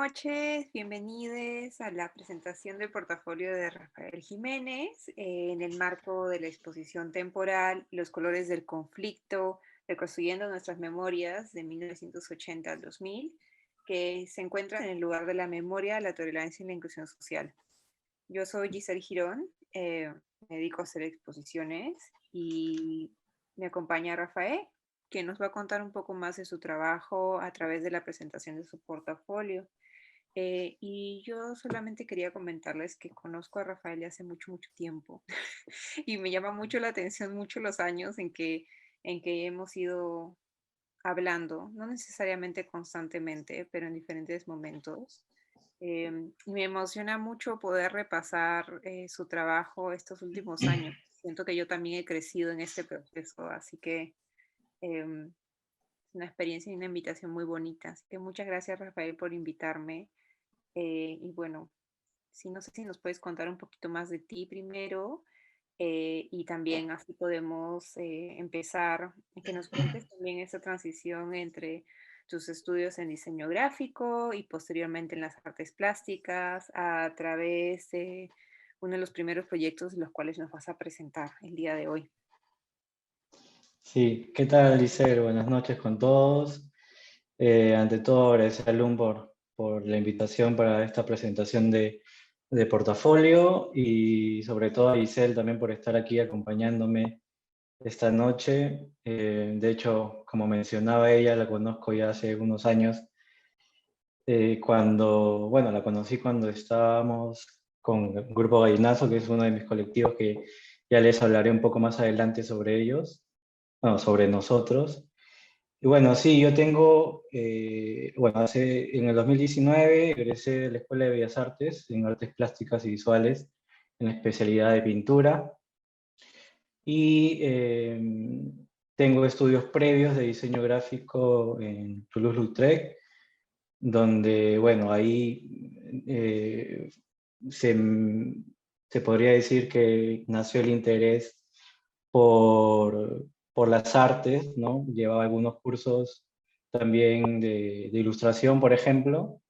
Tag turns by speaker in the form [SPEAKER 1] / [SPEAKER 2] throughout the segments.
[SPEAKER 1] noches, bienvenidos a la presentación del portafolio de Rafael Jiménez en el marco de la exposición temporal Los colores del conflicto, reconstruyendo nuestras memorias de 1980 al 2000, que se encuentra en el lugar de la memoria, la tolerancia y la inclusión social. Yo soy Giselle Girón, me dedico a hacer exposiciones y me acompaña Rafael, que nos va a contar un poco más de su trabajo a través de la presentación de su portafolio. Y yo solamente quería comentarles que conozco a Rafael de hace mucho, mucho tiempo y me llama mucho la atención mucho los años en que hemos ido hablando, no necesariamente constantemente, pero en diferentes momentos. Y me emociona mucho poder repasar su trabajo estos últimos años. Siento que yo también he crecido en este proceso, así que es una experiencia y una invitación muy bonita. Así que muchas gracias, Rafael, por invitarme. Y bueno, sí, no sé si nos puedes contar un poquito más de ti primero, y también así podemos empezar, que nos cuentes también esa transición entre tus estudios en diseño gráfico y posteriormente en las artes plásticas a través de uno de los primeros proyectos de los cuales nos vas a presentar el día de hoy.
[SPEAKER 2] Sí, ¿qué tal, Giselle? Buenas noches con todos. Ante todo, agradecer a LUM por la invitación para esta presentación de portafolio y sobre todo a Giselle también por estar aquí acompañándome esta noche. De hecho, como mencionaba ella, la conozco ya hace unos años, bueno, la conocí cuando estábamos con el Grupo Gallinazo, que es uno de mis colectivos que ya les hablaré un poco más adelante sobre ellos, bueno, sobre nosotros. Y bueno, sí, yo tengo, bueno, en el 2019 egresé de la Escuela de Bellas Artes en Artes Plásticas y Visuales en la especialidad de pintura y tengo estudios previos de diseño gráfico en Toulouse-Lautrec, donde, bueno, ahí se, se podría decir que nació el interés por las artes, ¿no? Llevaba algunos cursos también de ilustración, por ejemplo,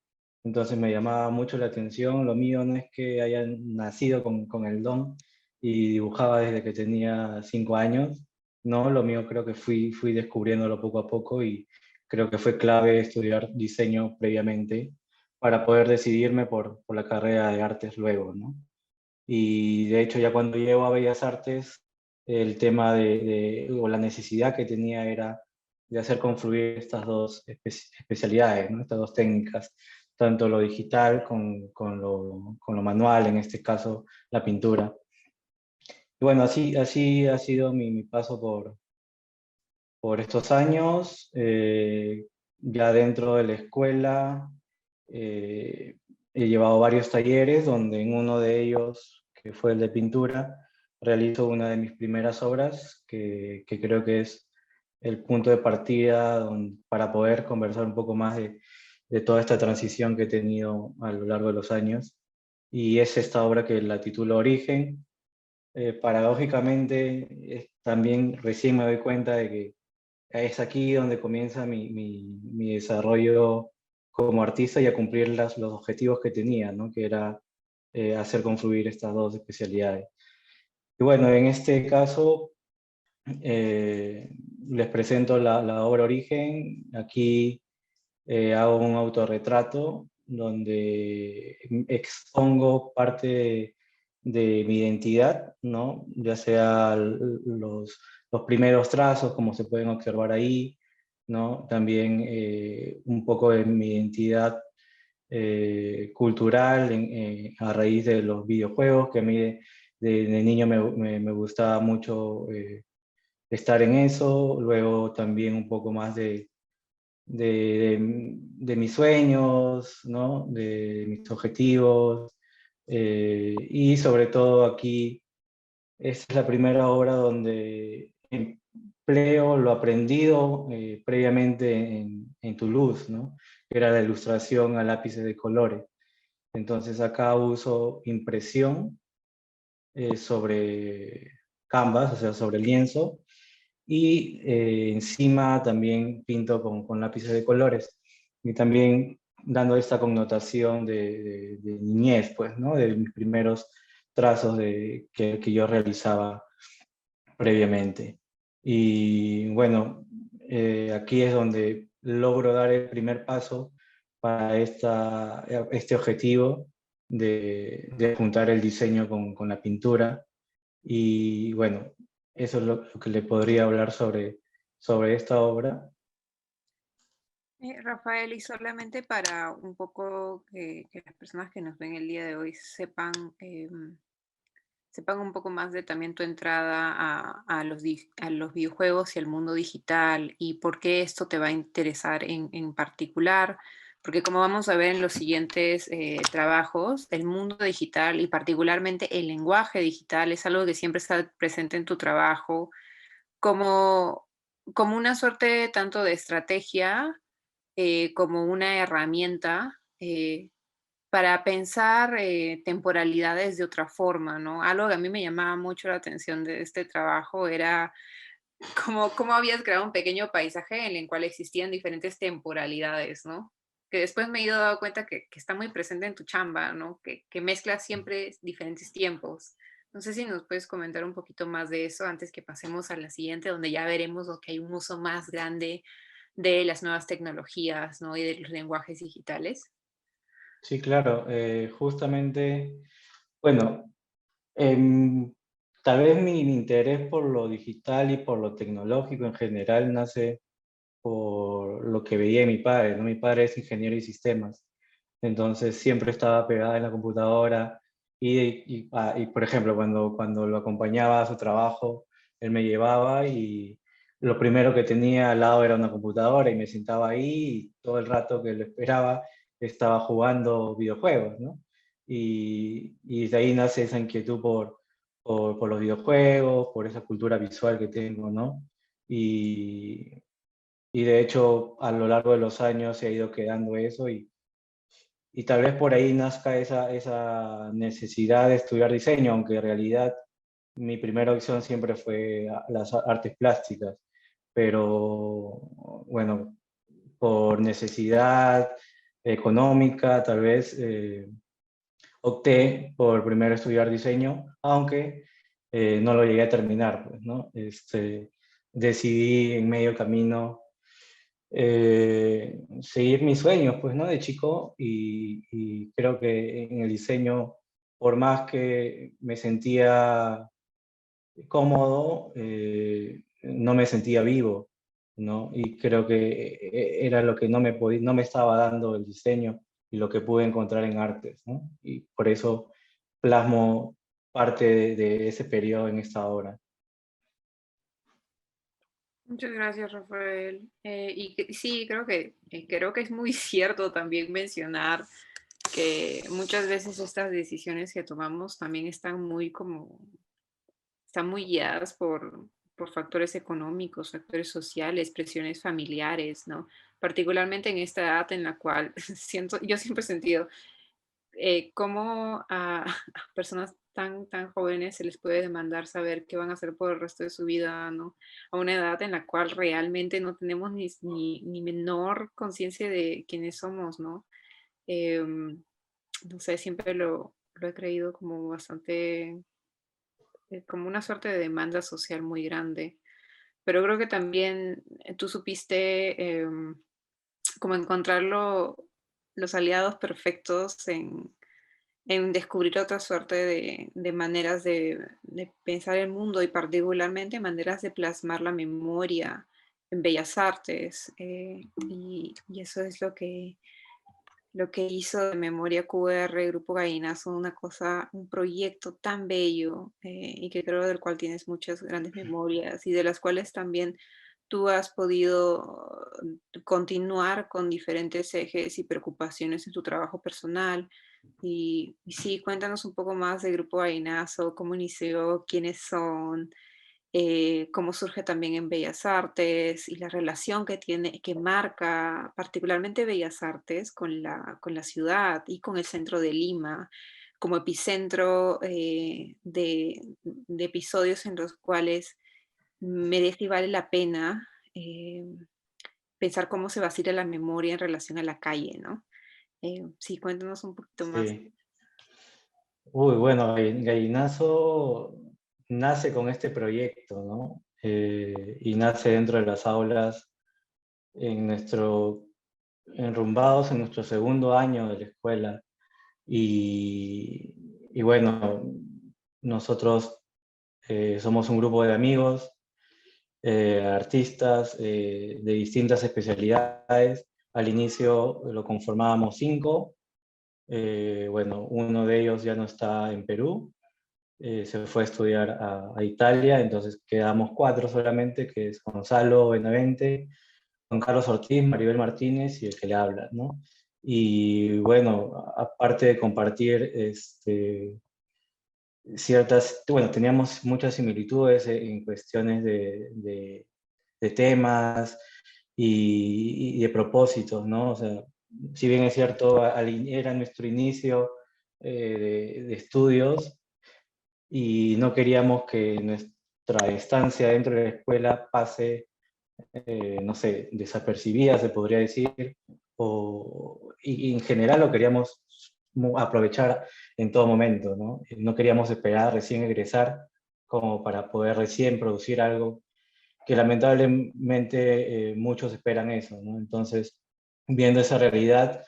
[SPEAKER 2] entonces me llamaba mucho la atención. Lo mío no es que haya nacido con el don y dibujaba desde que tenía 5 años, no, lo mío creo que fui descubriéndolo poco a poco y creo que fue clave estudiar diseño previamente para poder decidirme por la carrera de artes luego, ¿no? Y de hecho ya cuando llego a Bellas Artes, el tema o la necesidad que tenía era de hacer confluir estas dos especialidades, ¿no? Estas dos técnicas, tanto lo digital con lo manual, en este caso la pintura. Y bueno, así ha sido mi paso por estos años. Ya dentro de la escuela eh, he llevado varios talleres donde en uno de ellos, que fue el de pintura, realizo una de mis primeras obras que creo que es el punto de partida para poder conversar un poco más de toda esta transición que he tenido a lo largo de los años. Y es esta obra que la titulo Origen. Paradójicamente, también recién me doy cuenta de que es aquí donde comienza mi desarrollo como artista y a cumplir los objetivos que tenía, ¿no? Que era hacer confluir estas dos especialidades. Y bueno, en este caso eh, les presento la obra Origen. Aquí hago un autorretrato donde expongo parte de mi identidad, ¿no? Ya sea los primeros trazos, como se pueden observar ahí, ¿no? También un poco de mi identidad cultural a raíz de los videojuegos, que a mí de niño me gustaba mucho estar en eso. Luego también un poco más de mis sueños, ¿no? De mis objetivos. Y sobre todo aquí, esta es la primera obra donde empleo lo aprendido previamente en Toulouse, ¿no? Que era la ilustración a lápices de colores. Entonces acá uso impresión sobre canvas, o sea, sobre lienzo, y encima también pinto con lápices de colores. Y también dando esta connotación de niñez, pues, ¿no? De mis primeros trazos que yo realizaba previamente. Y bueno, aquí es donde logro dar el primer paso para este objetivo de juntar el diseño con la pintura. Y bueno, eso es lo que le podría hablar sobre esta obra.
[SPEAKER 1] Rafael, y solamente para un poco que las personas que nos ven el día de hoy sepan, sepan un poco más de también tu entrada a los videojuegos y al mundo digital y por qué esto te va a interesar en particular, porque como vamos a ver en los siguientes trabajos, el mundo digital y particularmente el lenguaje digital es algo que siempre está presente en tu trabajo como, como una suerte tanto de estrategia como una herramienta para pensar temporalidades de otra forma, ¿no? Algo que a mí me llamaba mucho la atención de este trabajo era cómo habías creado un pequeño paisaje en el cual existían diferentes temporalidades, ¿no? Que después me he ido dando cuenta que está muy presente en tu chamba, ¿no? Que mezclas siempre diferentes tiempos. No sé si nos puedes comentar un poquito más de eso antes que pasemos a la siguiente, donde ya veremos que hay un uso más grande de las nuevas tecnologías, ¿no? Y de los lenguajes digitales.
[SPEAKER 2] Sí, claro, justamente, bueno, em, tal vez mi interés por lo digital y por lo tecnológico en general nace por lo que veía de mi padre, ¿no? Mi padre es ingeniero de sistemas, entonces siempre estaba pegada en la computadora y, por ejemplo, cuando lo acompañaba a su trabajo, él me llevaba y lo primero que tenía al lado era una computadora y me sentaba ahí y todo el rato que lo esperaba estaba jugando videojuegos, ¿no? Y de ahí nace esa inquietud por los videojuegos, por esa cultura visual que tengo, ¿no? Y, y de hecho, a lo largo de los años se ha ido quedando eso y tal vez por ahí nazca esa necesidad de estudiar diseño, aunque en realidad mi primera opción siempre fue las artes plásticas. Pero bueno, por necesidad económica, tal vez opté por primero estudiar diseño, aunque no lo llegué a terminar, pues, ¿no? Decidí en medio camino seguir mis sueños, pues, ¿no? De chico y creo que en el diseño, por más que me sentía cómodo, no me sentía vivo, ¿no? Y creo que era lo que no me estaba dando el diseño y lo que pude encontrar en artes, ¿no? Y por eso plasmo parte de ese periodo en esta obra.
[SPEAKER 1] Muchas gracias, Rafael. Sí, creo que es muy cierto también mencionar que muchas veces estas decisiones que tomamos también están muy guiadas por factores económicos, factores sociales, presiones familiares, ¿no? Particularmente en esta edad en la cual yo siempre he sentido cómo a personas tan jóvenes se les puede demandar saber qué van a hacer por el resto de su vida, ¿no? A una edad en la cual realmente no tenemos ni menor conciencia de quiénes somos, ¿no? Em, no sé, siempre lo he creído como bastante, como una suerte de demanda social muy grande. Pero creo que también tú supiste como encontrar los aliados perfectos en descubrir otra suerte de maneras de pensar el mundo y particularmente maneras de plasmar la memoria en bellas artes. Y eso es lo que hizo de Memoria QR, Grupo Gallinazo, una cosa, un proyecto tan bello y que creo del cual tienes muchas grandes memorias y de las cuales también tú has podido continuar con diferentes ejes y preocupaciones en tu trabajo personal. Y sí, cuéntanos un poco más del Grupo Gallinazo, cómo inició, quiénes son, cómo surge también en Bellas Artes y la relación que tiene, que marca particularmente Bellas Artes con la ciudad y con el centro de Lima, como epicentro de episodios en los cuales merece y vale la pena pensar cómo se vacila la memoria en relación a la calle, ¿no? Sí, cuéntanos un poquito más.
[SPEAKER 2] Sí. Uy, bueno, Gallinazo nace con este proyecto, ¿no? Y nace dentro de las aulas en enrumbados en nuestro segundo año de la escuela. Y bueno, nosotros somos un grupo de amigos, artistas de distintas especialidades. Al inicio lo conformábamos 5. Bueno, uno de ellos ya no está en Perú, se fue a estudiar a Italia, entonces quedamos 4 solamente, que es Gonzalo Benavente, Juan Carlos Ortiz, Maribel Martínez y el que le habla, ¿no? Y bueno, aparte de compartir bueno, teníamos muchas similitudes en cuestiones de temas y de propósitos, ¿no? O sea, si bien es cierto, era nuestro inicio de estudios y no queríamos que nuestra estancia dentro de la escuela pase, no sé, desapercibida, se podría decir, y en general lo queríamos aprovechar en todo momento, ¿no? No queríamos esperar recién egresar como para poder recién producir algo que lamentablemente muchos esperan eso, ¿no? Entonces, viendo esa realidad,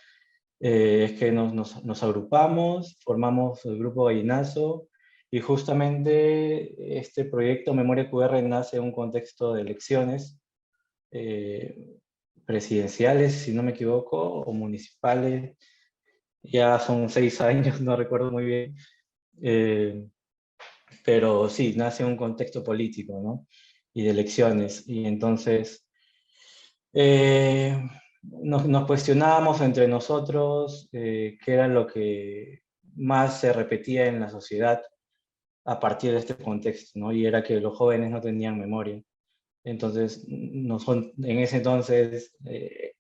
[SPEAKER 2] es que nos agrupamos, formamos el grupo Gallinazo, y justamente este proyecto Memoria QR nace en un contexto de elecciones eh, presidenciales, si no me equivoco, o municipales. Ya son 6 años, no recuerdo muy bien. Eh, pero sí, nace en un contexto político, ¿no? Y de elecciones. Y entonces nos cuestionábamos entre nosotros qué era lo que más se repetía en la sociedad a partir de este contexto, ¿no? Y era que los jóvenes no tenían memoria. Entonces, en ese entonces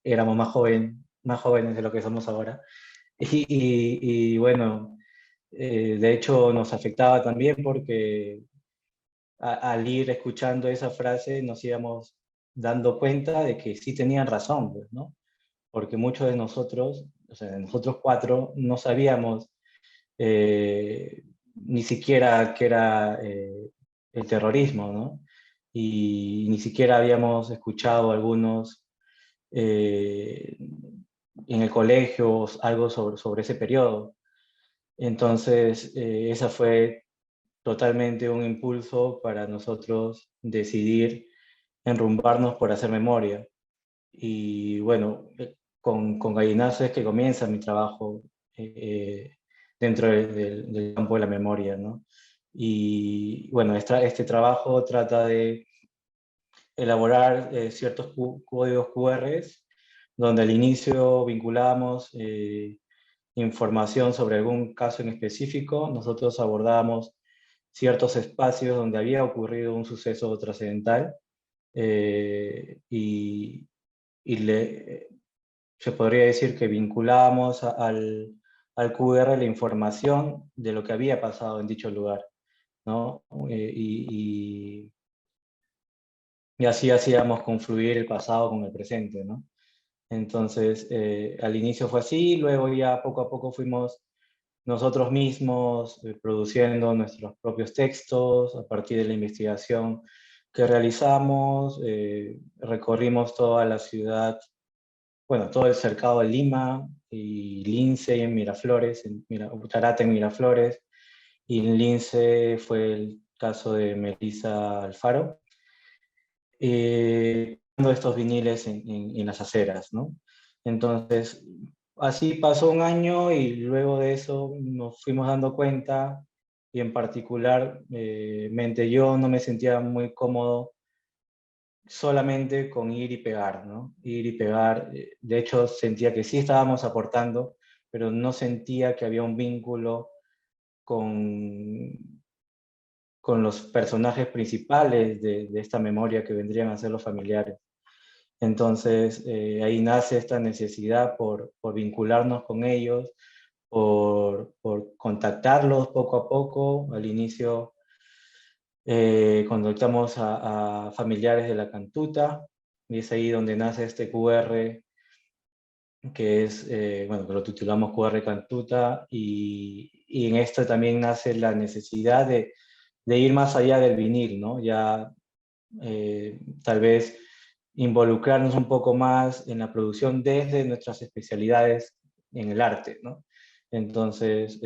[SPEAKER 2] éramos más jóvenes de lo que somos ahora. Y bueno, de hecho nos afectaba también porque al ir escuchando esa frase nos íbamos dando cuenta de que sí tenían razón, pues, ¿no? Porque muchos de nosotros, o sea, de nosotros 4, no sabíamos ni siquiera qué era el terrorismo, ¿no? Y ni siquiera habíamos escuchado algunos eh, en el colegio algo sobre ese periodo. Entonces, esa fue totalmente un impulso para nosotros decidir enrumbarnos por hacer memoria. Y bueno, con Gallinazo es que comienza mi trabajo dentro del campo de la memoria, ¿no? Y bueno, este trabajo trata de elaborar ciertos códigos QR, donde al inicio vinculamos información sobre algún caso en específico. Nosotros abordamos ciertos espacios donde había ocurrido un suceso trascendental y, se podría decir que vinculábamos al QR la información de lo que había pasado en dicho lugar, ¿no? Y así hacíamos confluir el pasado con el presente, ¿no? Entonces, al inicio fue así, luego ya poco a poco fuimos nosotros mismos produciendo nuestros propios textos a partir de la investigación que realizamos, recorrimos toda la ciudad, bueno, todo el cercado de Lima y Lince en Miraflores, Tarata en Miraflores, y en Lince fue el caso de Melissa Alfaro, estos viniles en las aceras, ¿no? Entonces, así pasó un año y luego de eso nos fuimos dando cuenta, y en particular, yo no me sentía muy cómodo solamente con ir y pegar, ¿no? Ir y pegar. De hecho, sentía que sí estábamos aportando, pero no sentía que había un vínculo con, con los personajes principales de esta memoria que vendrían a ser los familiares. Entonces, ahí nace esta necesidad por vincularnos con ellos, por contactarlos poco a poco. Al inicio, contactamos a familiares de la Cantuta, y es ahí donde nace este QR que es, bueno, que lo titulamos QR Cantuta, y en esto también nace la necesidad de ir más allá del vinil, ¿no? Ya tal vez involucrarnos un poco más en la producción desde nuestras especialidades en el arte, ¿no? Entonces,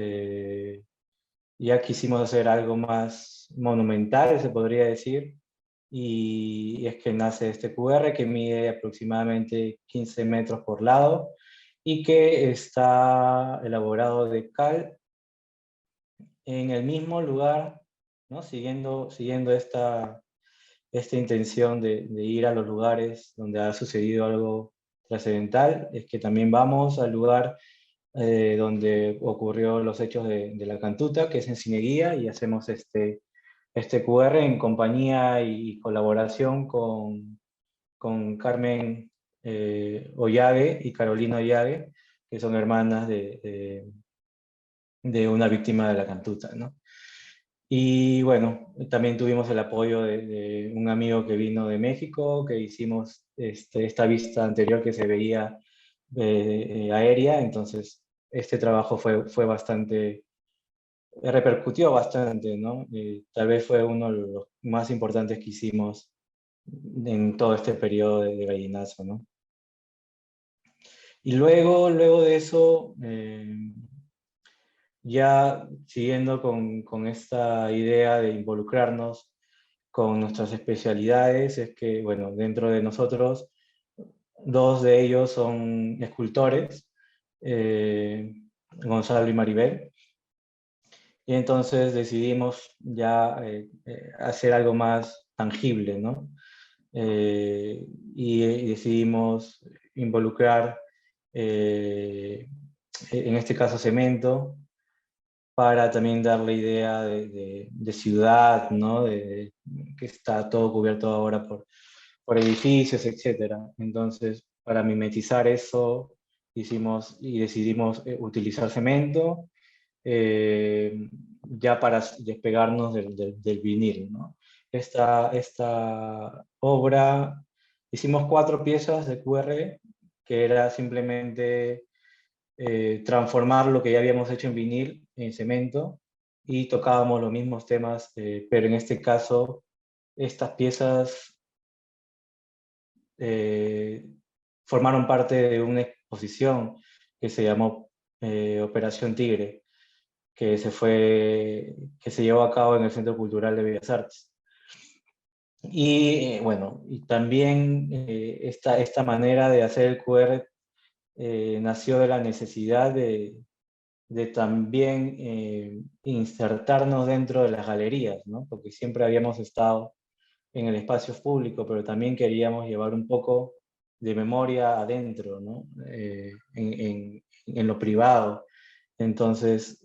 [SPEAKER 2] ya quisimos hacer algo más monumental, se podría decir, y es que nace este QR que mide aproximadamente 15 metros por lado y que está elaborado de cal en el mismo lugar, ¿no? Siguiendo esta intención de ir a los lugares donde ha sucedido algo trascendental, es que también vamos al lugar donde ocurrió los hechos de la Cantuta, que es en Cineguía, y hacemos este QR en compañía y colaboración con Carmen Ollave y Carolina Ollave, que son hermanas de una víctima de la Cantuta, ¿no? Y bueno, también tuvimos el apoyo de un amigo que vino de México, que hicimos esta vista anterior que se veía aérea, entonces este trabajo fue bastante, repercutió bastante, ¿no? Tal vez fue uno de los más importantes que hicimos en todo este periodo de gallinazo, ¿no? Y luego de eso, ya siguiendo con esta idea de involucrarnos con nuestras especialidades, es que, bueno, dentro de nosotros, dos de ellos son escultores, Gonzalo y Maribel, y entonces decidimos ya hacer algo más tangible, ¿no? Y decidimos involucrar, en este caso, cemento, para también dar la idea de ciudad, ¿no? Que está todo cubierto ahora por edificios, etcétera. Entonces, para mimetizar eso, hicimos y decidimos utilizar cemento, ya para despegarnos del vinil, ¿no? Esta obra, hicimos 4 piezas de QR, que era simplemente transformar lo que ya habíamos hecho en vinil, en cemento, y tocábamos los mismos temas, pero en este caso, estas piezas eh, formaron parte de una exposición que se llamó Operación Tigre, que se llevó a cabo en el Centro Cultural de Bellas Artes. Y bueno, y también esta manera de hacer el QR nació de la necesidad de también insertarnos dentro de las galerías, ¿no? Porque siempre habíamos estado en el espacio público, pero también queríamos llevar un poco de memoria adentro, ¿no? En lo privado. Entonces,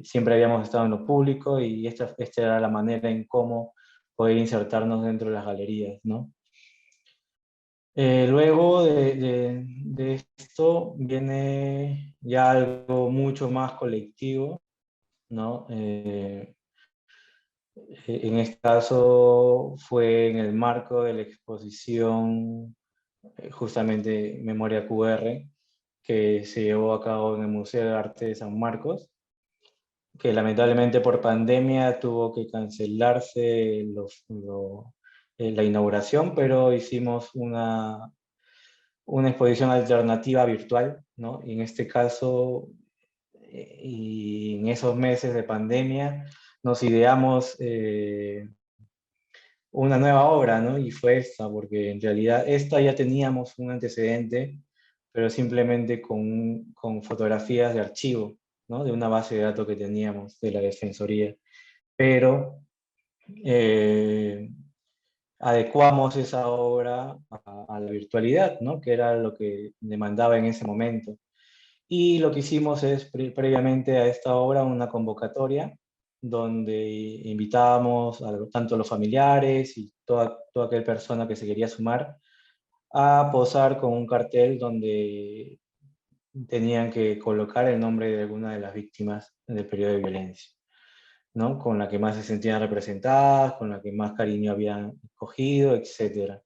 [SPEAKER 2] siempre habíamos estado en lo público y esta era la manera en cómo poder insertarnos dentro de las galerías, ¿no? Luego de esto viene ya algo mucho más colectivo, ¿no? En este caso fue en el marco de la exposición justamente Memoria QR, que se llevó a cabo en el Museo de Arte de San Marcos, que lamentablemente por pandemia tuvo que cancelarse la inauguración, pero hicimos una exposición alternativa virtual, ¿no? Y en este caso, y en esos meses de pandemia, nos ideamos una nueva obra, ¿no? Y fue esta, porque en realidad esta ya teníamos un antecedente, pero simplemente con fotografías de archivo, ¿no? De una base de datos que teníamos de la Defensoría. Pero eh, adecuamos esa obra a la virtualidad, ¿no? Que era lo que demandaba en ese momento. Y lo que hicimos es, previamente a esta obra, una convocatoria donde invitábamos tanto a los familiares y toda aquella persona que se quería sumar a posar con un cartel donde tenían que colocar el nombre de alguna de las víctimas del periodo de violencia, ¿no? Con la que más se sentían representadas, con la que más cariño habían cogido, etc.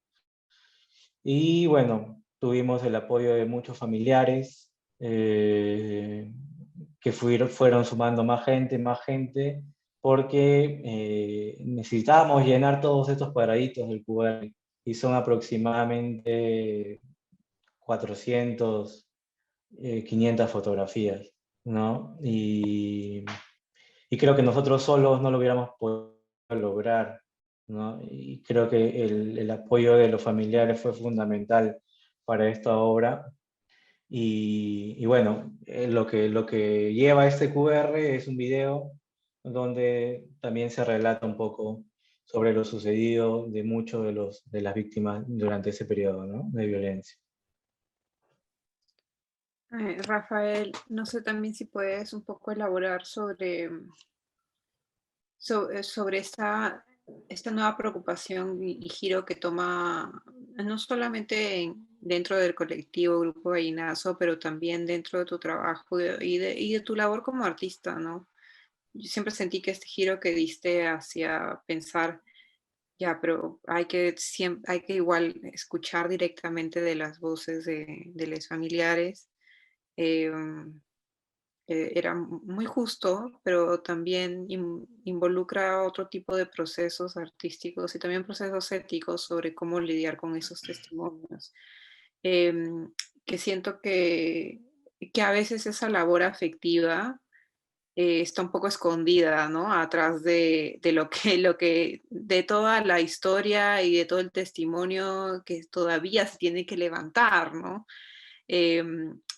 [SPEAKER 2] Y bueno, tuvimos el apoyo de muchos familiares, que fueron sumando más gente, porque necesitábamos llenar todos estos cuadraditos del QR, y son aproximadamente 400, 500 fotografías, ¿no? Y creo que nosotros solos no lo hubiéramos podido lograr, ¿no? Y creo que el apoyo de los familiares fue fundamental para esta obra. Y bueno, lo que lleva este QR es un video donde también se relata un poco sobre lo sucedido de muchos de las víctimas durante ese periodo, ¿no?, de violencia.
[SPEAKER 1] Rafael, no sé también si puedes un poco elaborar sobre esta nueva preocupación y giro que toma no solamente dentro del colectivo Grupo Gallinazo, pero también dentro de tu trabajo y de tu labor como artista, ¿no? Yo siempre sentí que este giro que diste hacia pensar, ya, pero hay que igual escuchar directamente de las voces de los familiares. em, Era muy justo, pero también involucra otro tipo de procesos artísticos y también procesos éticos sobre cómo lidiar con esos testimonios. Em, que siento que a veces esa labor afectiva está un poco escondida, ¿no? Atrás de de toda la historia y de todo el testimonio que todavía se tiene que levantar, ¿no?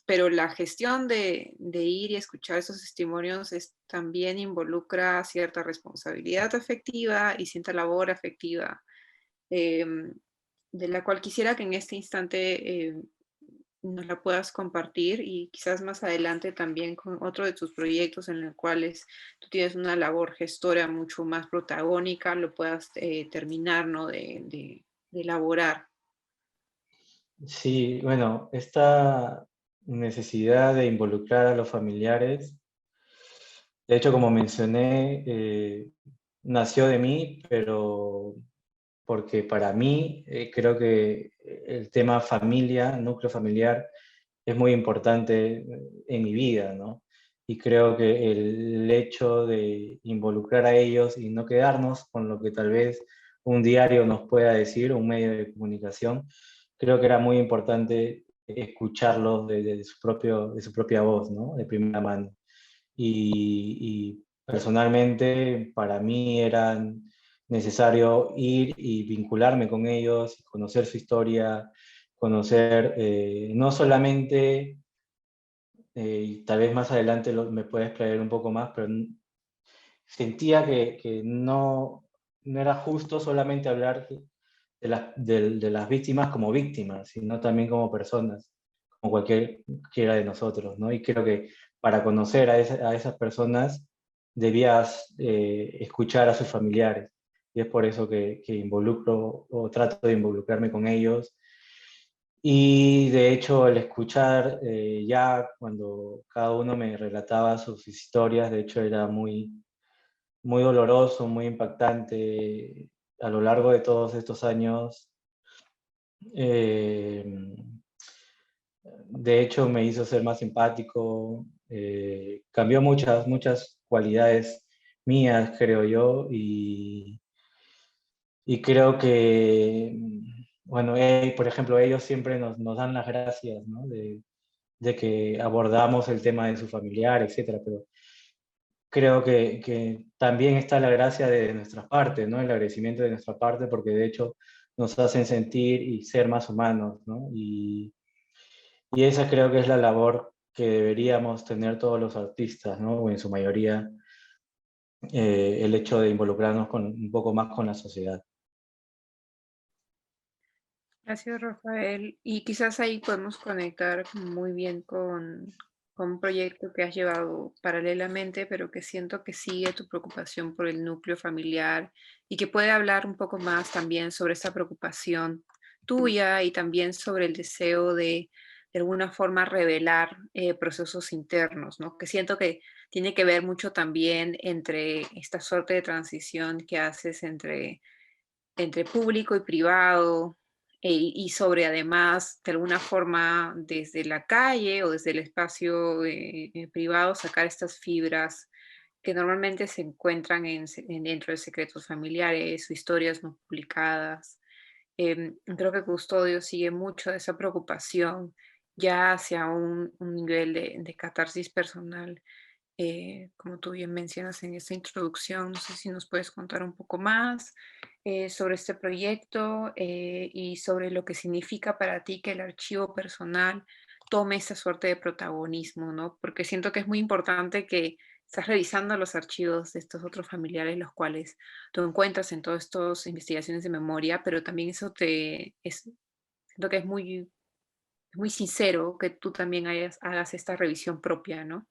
[SPEAKER 1] Pero la gestión de ir y escuchar esos testimonios también involucra cierta responsabilidad afectiva y cierta labor afectiva, em, de la cual quisiera que en este instante nos la puedas compartir y quizás más adelante también con otro de tus proyectos en los cuales tú tienes una labor gestora mucho más protagónica, lo puedas terminar, ¿no? De elaborar.
[SPEAKER 2] Sí, bueno, esta necesidad de involucrar a los familiares, de hecho, como mencioné, nació de mí, pero porque para mí creo que el tema familia, núcleo familiar, es muy importante en mi vida, ¿no? Y creo que el hecho de involucrar a ellos y no quedarnos con lo que tal vez un diario nos pueda decir, un medio de comunicación, creo que era muy importante escucharlos de su propia voz, ¿no?, de primera mano. Y personalmente para mí era necesario ir y vincularme con ellos, conocer su historia, conocer no solamente, y tal vez más adelante me puedes explayar un poco más, pero sentía que no era justo solamente hablar de las víctimas como víctimas, sino también como personas, como cualquiera de nosotros, ¿no? Y creo que para conocer a esas personas debías escuchar a sus familiares. Y es por eso que involucro o trato de involucrarme con ellos. Y de hecho, el escuchar ya cuando cada uno me relataba sus historias, de hecho era muy doloroso, muy impactante. A lo largo de todos estos años, eh, de hecho me hizo ser más empático, cambió muchas cualidades mías, creo yo, y creo que, bueno, por ejemplo, ellos siempre nos dan las gracias, ¿no?, de que abordamos el tema de su familiar, etcétera, pero creo que también está la gracia de nuestra parte, ¿no?, el agradecimiento de nuestra parte, porque de hecho nos hacen sentir y ser más humanos, ¿no? Y esa creo que es la labor que deberíamos tener todos los artistas, ¿no?, o en su mayoría, el hecho de involucrarnos un poco más con la sociedad.
[SPEAKER 1] Gracias, Rafael. Y quizás ahí podemos conectar muy bien con un proyecto que has llevado paralelamente, pero que siento que sigue tu preocupación por el núcleo familiar y que puede hablar un poco más también sobre esa preocupación tuya y también sobre el deseo de alguna forma revelar procesos internos, ¿no? Que siento que tiene que ver mucho también entre esta suerte de transición que haces entre público y privado, y sobre además, de alguna forma, desde la calle o desde el espacio privado, sacar estas fibras que normalmente se encuentran dentro de secretos familiares o historias no publicadas. Creo que Custodio sigue mucho de esa preocupación ya hacia un nivel de catarsis personal, como tú bien mencionas en esta introducción. No sé si nos puedes contar un poco más sobre este proyecto y sobre lo que significa para ti que el archivo personal tome esa suerte de protagonismo, ¿no? Porque siento que es muy importante que estás revisando los archivos de estos otros familiares, los cuales tú encuentras en todas estas investigaciones de memoria, pero también eso siento que es muy sincero que tú también hagas esta revisión propia, ¿no?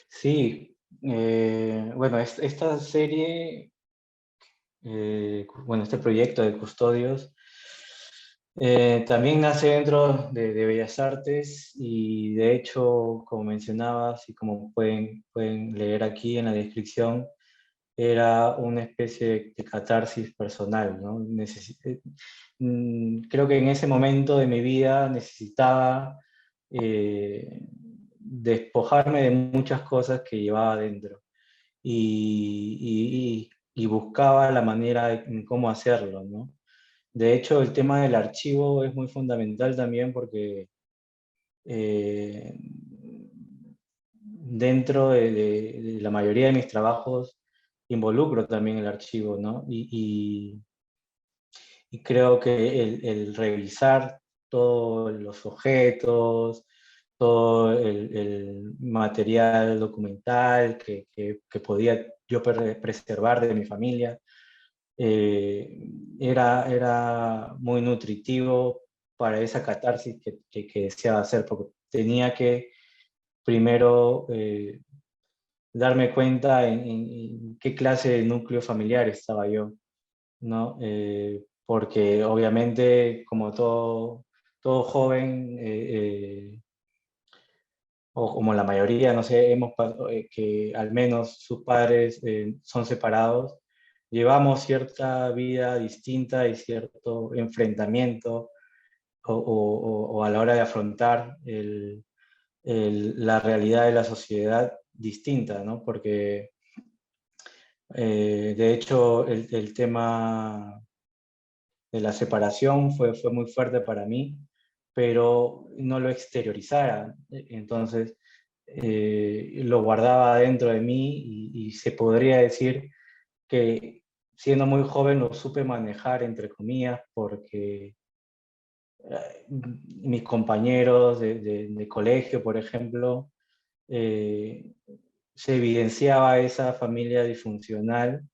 [SPEAKER 2] Sí, bueno, esta serie, bueno, este proyecto de Custodios, también nace dentro de Bellas Artes y de hecho, como mencionabas y como pueden leer aquí en la descripción, era una especie de catarsis personal, ¿no? Creo que en ese momento de mi vida necesitaba despojarme de muchas cosas que llevaba dentro y buscaba la manera en cómo hacerlo, ¿no? De hecho, el tema del archivo es muy fundamental también porque eh, dentro de la mayoría de mis trabajos involucro también el archivo, ¿no? Y creo que el revisar todos los objetos, todo el material documental que podía yo preservar de mi familia, era muy nutritivo para esa catarsis que deseaba hacer, porque tenía que primero darme cuenta en qué clase de núcleo familiar estaba yo, ¿no? Porque obviamente, como todo joven, o como la mayoría, no sé, que al menos sus padres son separados, llevamos cierta vida distinta y cierto enfrentamiento o a la hora de afrontar la realidad de la sociedad distinta, ¿no? Porque de hecho el tema de la separación fue muy fuerte para mí, pero no lo exteriorizara. Entonces, lo guardaba dentro de mí y se podría decir que siendo muy joven lo supe manejar, entre comillas, porque mis compañeros de colegio, por ejemplo, eh, se evidenciaba esa familia disfuncional,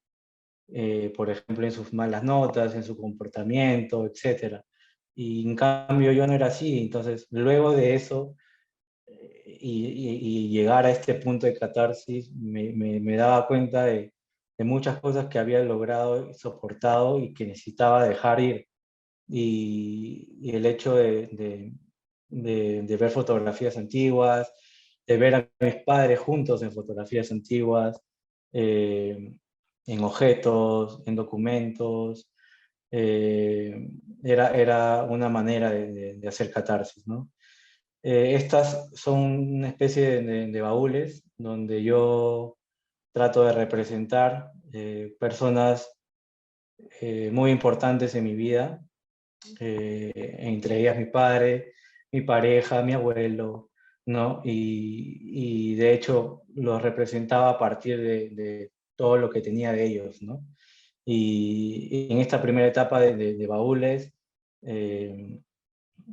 [SPEAKER 2] por ejemplo, en sus malas notas, en su comportamiento, etcétera. Y en cambio yo no era así, entonces luego de eso y llegar a este punto de catarsis, me daba cuenta de muchas cosas que había logrado y soportado y que necesitaba dejar ir. Y el hecho de ver fotografías antiguas, de ver a mis padres juntos en fotografías antiguas, eh, en objetos, en documentos, era una manera de hacer catarsis, ¿no? Estas son una especie de baúles donde yo trato de representar personas muy importantes en mi vida, entre ellas mi padre, mi pareja, mi abuelo, ¿no? Y de hecho los representaba a partir de todo lo que tenía de ellos, ¿no? Y en esta primera etapa de baúles, eh,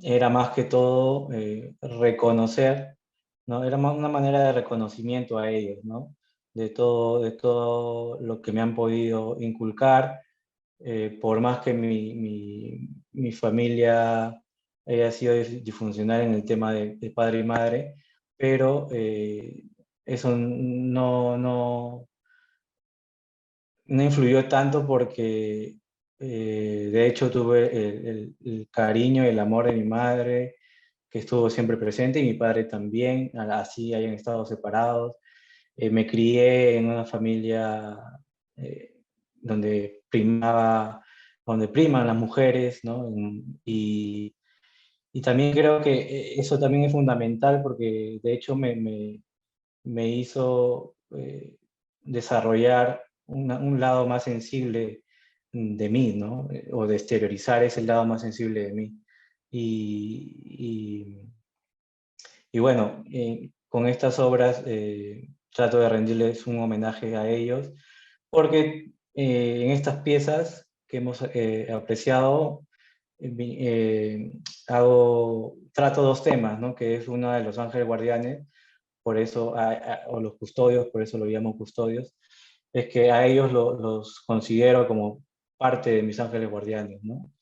[SPEAKER 2] era más que todo reconocer, ¿no? Era más una manera de reconocimiento a ellos, ¿no? De todo lo que me han podido inculcar, por más que mi familia haya sido disfuncional en el tema de padre y madre, pero eso no influyó tanto porque de hecho tuve el cariño y el amor de mi madre, que estuvo siempre presente, y mi padre también, así hayan estado separados. Me crié en una familia donde primaba donde priman las mujeres, ¿no? Y también creo que eso también es fundamental porque de hecho me hizo desarrollar un lado más sensible de mí, ¿no? O de exteriorizar ese lado más sensible de mí. Y, y bueno, con estas obras trato de rendirles un homenaje a ellos, porque en estas piezas que hemos apreciado, trato dos temas, ¿no? Que es uno de los ángeles guardianes, por eso, o los custodios, por eso lo llamo custodios, es que a ellos los considero como parte de mis ángeles guardianes, ¿no?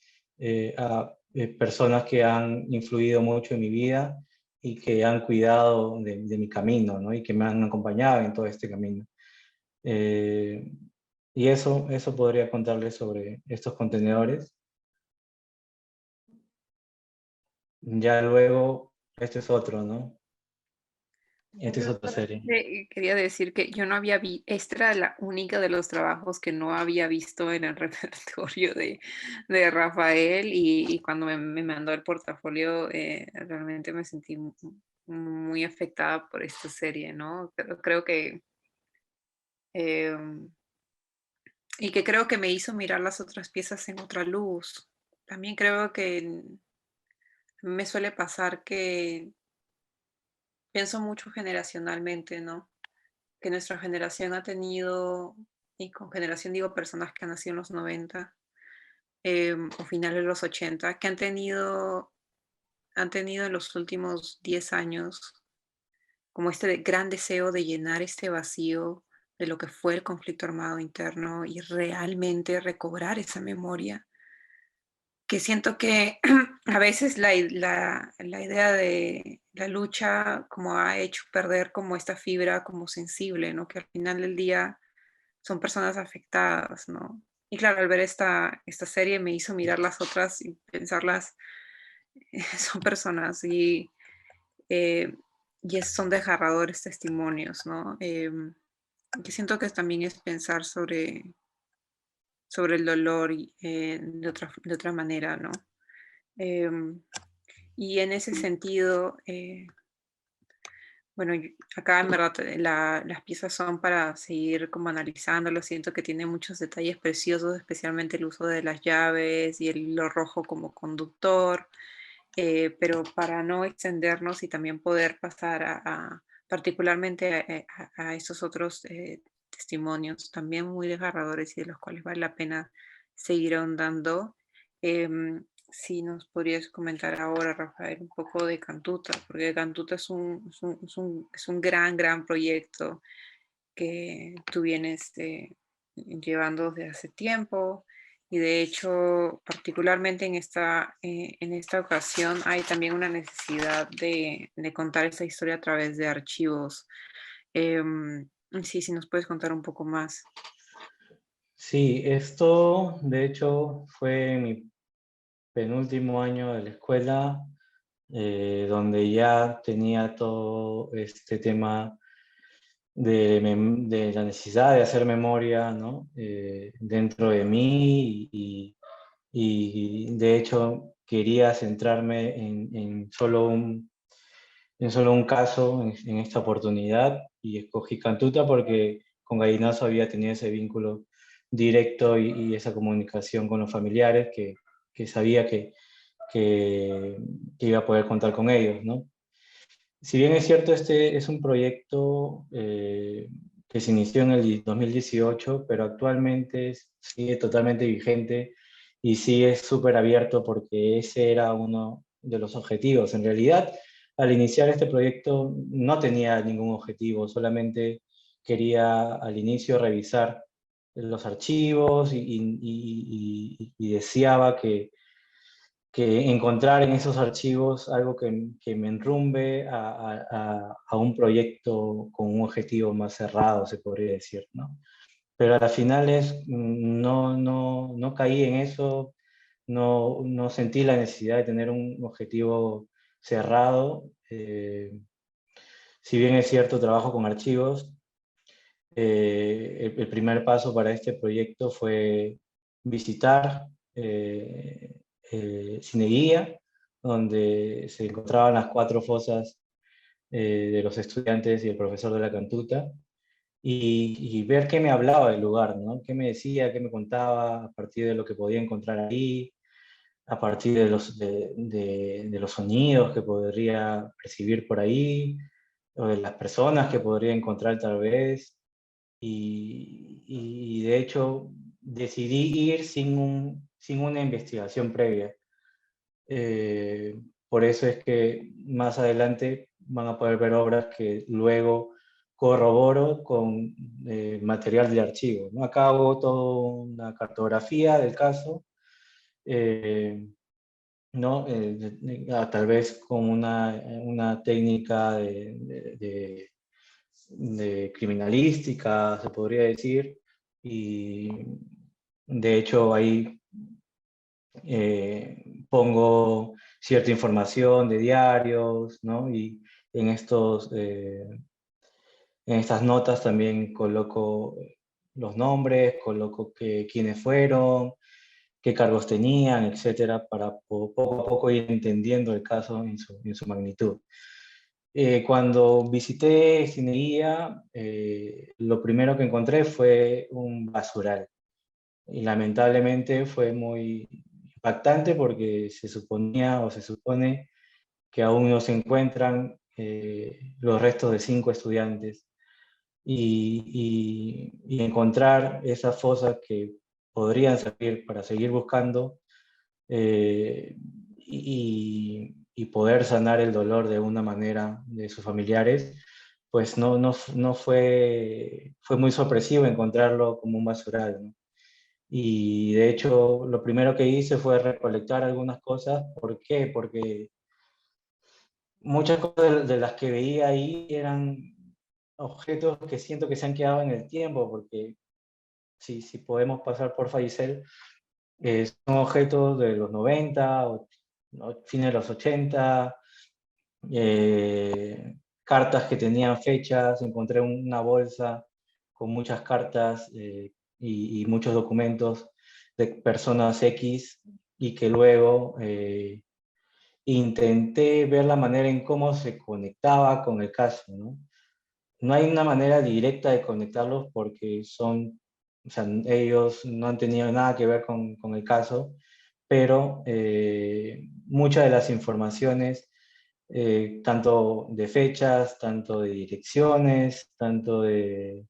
[SPEAKER 2] Personas que han influido mucho en mi vida y que han cuidado de mi camino, ¿no? Y que me han acompañado en todo este camino. Eh, y eso podría contarles sobre estos contenedores. Ya luego, este es otro, ¿no? Esta es
[SPEAKER 1] Yo
[SPEAKER 2] otra serie.
[SPEAKER 1] quería decir que yo no había visto, esta era la única de los trabajos que no había visto en el repertorio de Rafael y cuando me mandó el portafolio realmente me sentí muy afectada por esta serie, ¿no? Creo que, em, y que creo que me hizo mirar las otras piezas en otra luz. También creo que me suele pasar que pienso mucho generacionalmente, ¿no? Que nuestra generación ha tenido, y con generación digo personas que han nacido en los 90 o finales de los 80, que han tenido en los últimos 10 años como este gran deseo de llenar este vacío de lo que fue el conflicto armado interno y realmente recobrar esa memoria. Que siento que a veces la idea de la lucha como ha hecho perder como esta fibra como sensible, ¿no? Que al final del día son personas afectadas, ¿no? Y claro, al ver esta serie me hizo mirar las otras y pensarlas, son personas eh, son desgarradores testimonios, ¿no? Que siento que también es pensar sobre el dolor de otra manera, ¿no? Y en ese sentido, bueno, acá en verdad las piezas son para seguir como analizándolo. Siento que tiene muchos detalles preciosos, especialmente el uso de las llaves y el hilo rojo como conductor, pero para no extendernos y también poder pasar particularmente a estos otros testimonios también muy desgarradores y de los cuales vale la pena seguir ahondando. Si nos podrías comentar ahora, Rafael, un poco de Cantuta, porque Cantuta es un gran, gran proyecto que tú vienes llevando desde hace tiempo. Y de hecho, particularmente en esta ocasión, hay también una necesidad de contar esa historia a través de archivos. Sí, si nos puedes contar un poco más.
[SPEAKER 2] Sí, esto de hecho fue mi penúltimo año de la escuela, donde ya tenía todo este tema de la necesidad de hacer memoria, ¿no? Dentro de mí y de hecho quería centrarme en solo un caso en esta oportunidad y escogí Cantuta porque con Gallinazo había tenido ese vínculo directo y esa comunicación con los familiares que sabía que iba a poder contar con ellos, ¿no? Si bien es cierto, este es un proyecto que se inició en el 2018, pero actualmente sigue totalmente vigente y sigue súper abierto porque ese era uno de los objetivos. En realidad, al iniciar este proyecto no tenía ningún objetivo, solamente quería al inicio revisar los archivos y deseaba que encontrar en esos archivos algo que me enrumbe a un proyecto con un objetivo más cerrado, se podría decir, ¿no? Pero a las finales no caí en eso, no sentí la necesidad de tener un objetivo cerrado. Si bien es cierto, trabajo con archivos, el primer paso para este proyecto fue visitar cineguía, donde se encontraban las 4 fosas de los estudiantes y el profesor de la cantuta, y ver qué me hablaba del lugar, ¿no? Qué me decía, qué me contaba a partir de lo que podía encontrar ahí, a partir de los sonidos que podría percibir por ahí, o de las personas que podría encontrar tal vez. Y de hecho decidí ir sin una investigación previa. Por eso es que más adelante van a poder ver obras que luego corroboro con material de archivo, ¿no? Acá hago toda una cartografía del caso, ¿no? Tal vez con una técnica de criminalística, se podría decir, y de hecho ahí pongo cierta información de diarios, ¿no? Y en, en estas notas también coloco los nombres, coloco quiénes fueron, qué cargos tenían, etcétera, para poco a poco ir entendiendo el caso en su magnitud. Cuando visité Cineguía, lo primero que encontré fue un basural. Y lamentablemente fue muy impactante porque se suponía o se supone que aún no se encuentran los restos de 5 estudiantes. Y encontrar esas fosas que podrían servir para seguir buscando eh, y poder sanar el dolor de una manera de sus familiares, pues no fue muy sorpresivo encontrarlo como un basural, ¿no? Y de hecho, lo primero que hice fue recolectar algunas cosas. ¿Por qué? Porque muchas cosas de las que veía ahí eran objetos que siento que se han quedado en el tiempo, porque si podemos pasar por Fallicel, son objetos de los 90, fines de los 80, cartas que tenían fechas. Encontré una bolsa con muchas cartas y muchos documentos de personas X, y que luego intenté ver la manera en cómo se conectaba con el caso, ¿no? No hay una manera directa de conectarlos porque o sea, ellos no han tenido nada que ver con el caso, pero muchas de las informaciones, tanto de fechas, tanto de direcciones, tanto de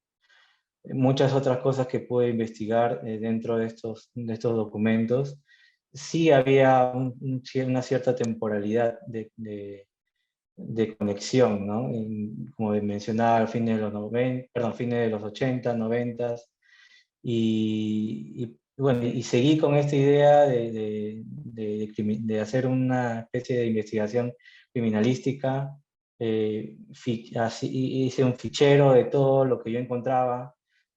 [SPEAKER 2] muchas otras cosas que pude investigar dentro de estos documentos, sí había una cierta temporalidad de conexión, ¿no? Como mencionaba, fines de los 90, perdón, fines de los 80, 90, bueno, y seguí con esta idea de hacer una especie de investigación criminalística. Así, hice un fichero de todo lo que yo encontraba,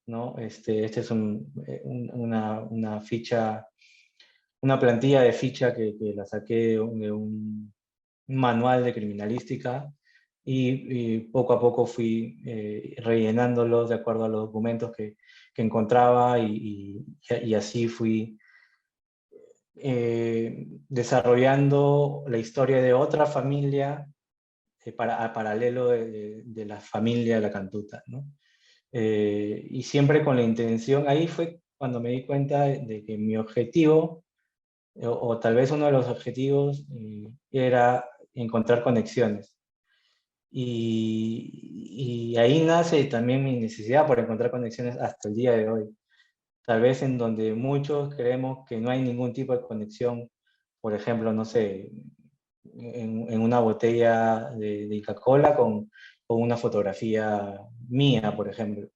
[SPEAKER 2] ¿no? Este es una ficha, una plantilla de ficha que la saqué de un manual de criminalística, y poco a poco fui rellenándolos de acuerdo a los documentos que encontraba, y así fui desarrollando la historia de otra familia a paralelo de la familia de la Cantuta, ¿no? Y siempre con la intención, ahí fue cuando me di cuenta de que mi objetivo, o tal vez uno de los objetivos, era encontrar conexiones. Y ahí nace también mi necesidad por encontrar conexiones hasta el día de hoy. Tal vez en donde muchos creemos que no hay ningún tipo de conexión, por ejemplo, no sé, en una botella de Coca-Cola con una fotografía mía, por ejemplo,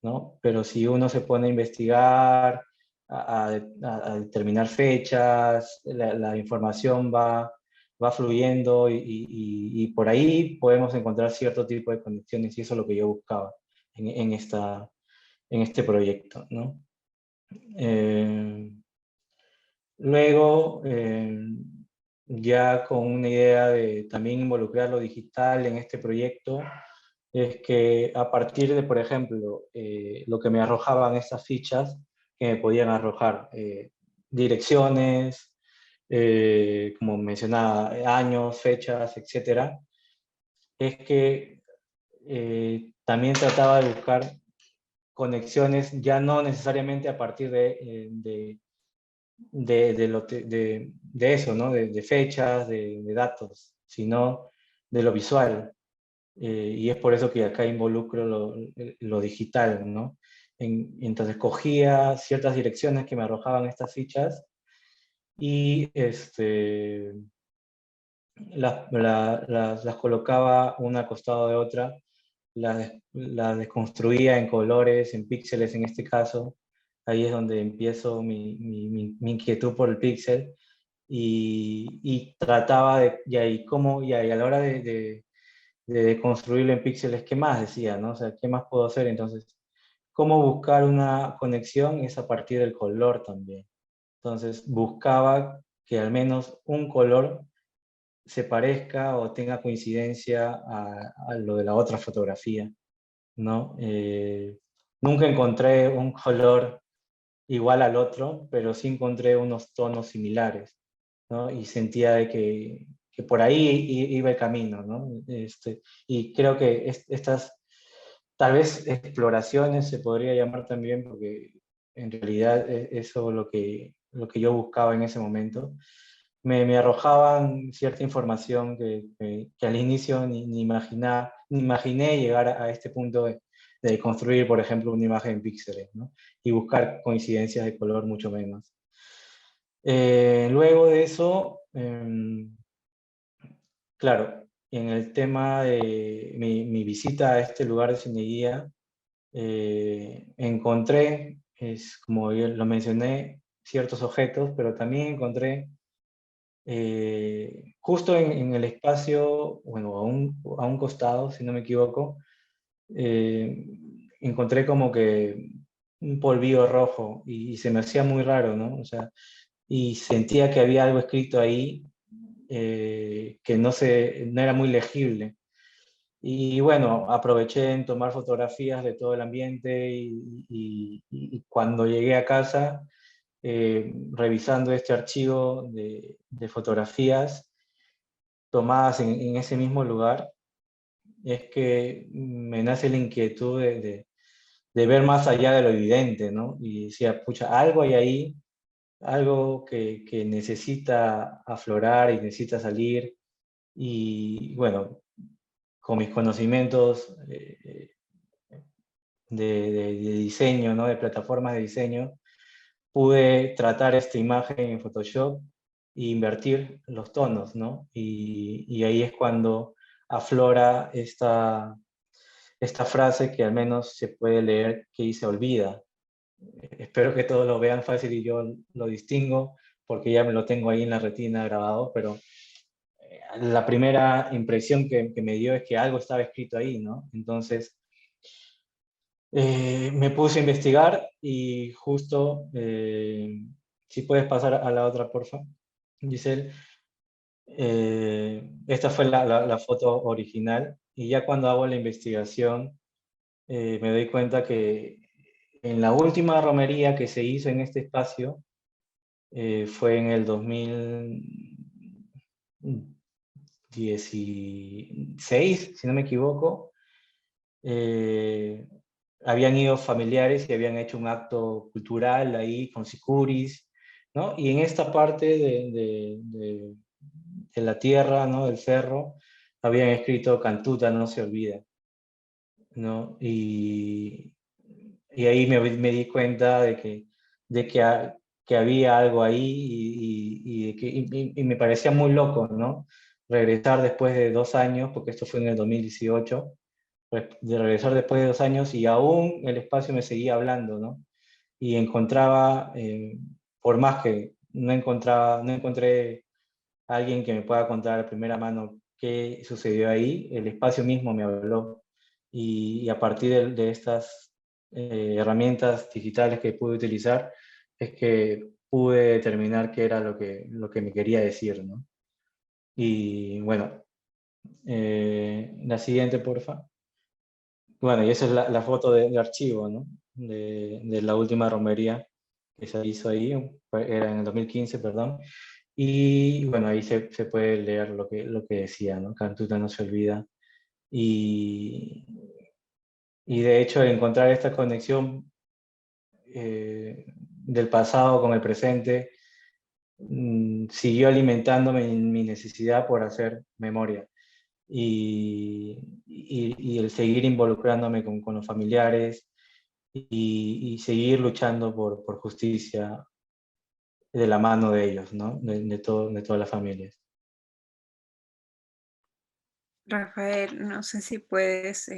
[SPEAKER 2] ¿no? Pero si uno se pone a investigar, a determinar fechas, la información va fluyendo, y por ahí podemos encontrar cierto tipo de conexiones, y eso es lo que yo buscaba en este proyecto, ¿no? Luego, ya con una idea de también involucrar lo digital en este proyecto, es que a partir de, por ejemplo, lo que me arrojaban estas fichas, que me podían arrojar direcciones, como mencionaba, años, fechas, etcétera, es que también trataba de buscar conexiones, ya no necesariamente a partir de eso, ¿no? De fechas, de datos, sino de lo visual. Y es por eso que acá involucro lo digital, ¿no? Entonces cogía ciertas direcciones que me arrojaban estas fichas y las colocaba una al costado de otra, las desconstruía en colores, en píxeles en este caso. Ahí es donde empiezo mi inquietud por el píxel y trataba de, y a la hora de construirlo en píxeles, ¿qué más decía, no? O sea, ¿qué más puedo hacer? Entonces, ¿cómo buscar una conexión? Es a partir del color también. Entonces, buscaba que al menos un color se parezca o tenga coincidencia a lo de la otra fotografía, ¿no? Nunca encontré un color igual al otro, pero sí encontré unos tonos similares, ¿no? Y sentía de que por ahí iba el camino, ¿no? Y creo que estas, tal vez exploraciones se podría llamar también, porque en realidad eso lo que yo buscaba en ese momento, me arrojaban cierta información que al inicio ni imaginé llegar a este punto de construir, por ejemplo, una imagen en píxeles, ¿no? Y buscar coincidencias de color mucho menos. Luego de eso, claro, en el tema de mi visita a este lugar de cineguía, encontré, como yo lo mencioné, ciertos objetos, pero también encontré justo en el espacio, bueno, a un costado, si no me equivoco, eh, encontré como que un polvillo rojo y se me hacía muy raro, ¿no? O sea, y sentía que había algo escrito ahí que no era muy legible. Y bueno, aproveché en tomar fotografías de todo el ambiente y cuando llegué a casa, revisando este archivo de fotografías tomadas en ese mismo lugar, es que me nace la inquietud de ver más allá de lo evidente, ¿no? Y decía, pucha, algo hay ahí, algo que necesita aflorar y necesita salir. Y bueno, con mis conocimientos de diseño, ¿no? De plataformas de diseño, pude tratar esta imagen en Photoshop e invertir los tonos, ¿no? Y ahí es cuando aflora esta frase que al menos se puede leer que dice olvida. Espero que todos lo vean fácil y yo lo distingo porque ya me lo tengo ahí en la retina grabado, pero la primera impresión que me dio es que algo estaba escrito ahí, ¿no? Entonces, me puse a investigar y justo, si puedes pasar a la otra, porfa, Giselle. Esta fue la foto original y ya cuando hago la investigación me doy cuenta que en la última romería que se hizo en este espacio fue en el 2016, si no me equivoco. Eh, Habían ido familiares y habían hecho un acto cultural ahí con sicuris, ¿no? Y en esta parte de la tierra, ¿no? Del cerro, habían escrito Cantuta no se olvida, ¿no? Y ahí me di cuenta que había algo ahí y me parecía muy loco, ¿no? Regresar después de 2 años, porque esto fue en el 2018, de regresar después de 2 años y aún el espacio me seguía hablando, ¿no? Y encontraba, por más que no encontré a alguien que me pueda contar a primera mano qué sucedió ahí, el espacio mismo me habló. Y a partir de estas herramientas digitales que pude utilizar, es que pude determinar qué era lo que me quería decir, ¿no? Y bueno, la siguiente, porfa. Bueno, y esa es la foto de archivo, ¿no? De la última romería. que se hizo ahí, era en el 2015, perdón, y bueno, ahí se puede leer lo que decía, ¿no? Cantuta no se olvida. Y, y de hecho encontrar esta conexión del pasado con el presente siguió alimentándome en mi necesidad por hacer memoria y el seguir involucrándome con los familiares y seguir luchando por justicia de la mano de ellos, ¿no? De todas las familias.
[SPEAKER 1] Rafael, no sé si puedes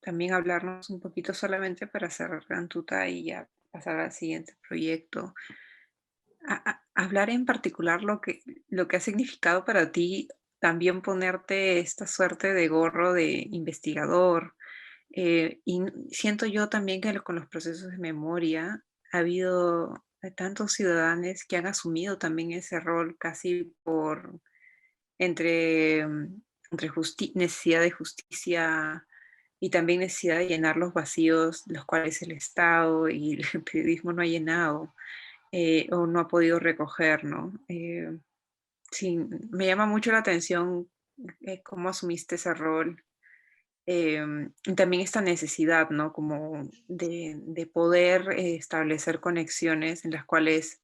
[SPEAKER 1] también hablarnos un poquito solamente para cerrar Cantuta y ya pasar al siguiente proyecto. Hablar en particular lo que ha significado para ti también ponerte esta suerte de gorro de investigador. Siento yo también que con los procesos de memoria ha habido tantos ciudadanos que han asumido también ese rol casi por entre, entre necesidad de justicia y también necesidad de llenar los vacíos, los cuales el Estado y el periodismo no ha llenado o no ha podido recoger, ¿no? Sí, me llama mucho la atención cómo asumiste ese rol y también esta necesidad, ¿no? Como de poder establecer conexiones en las cuales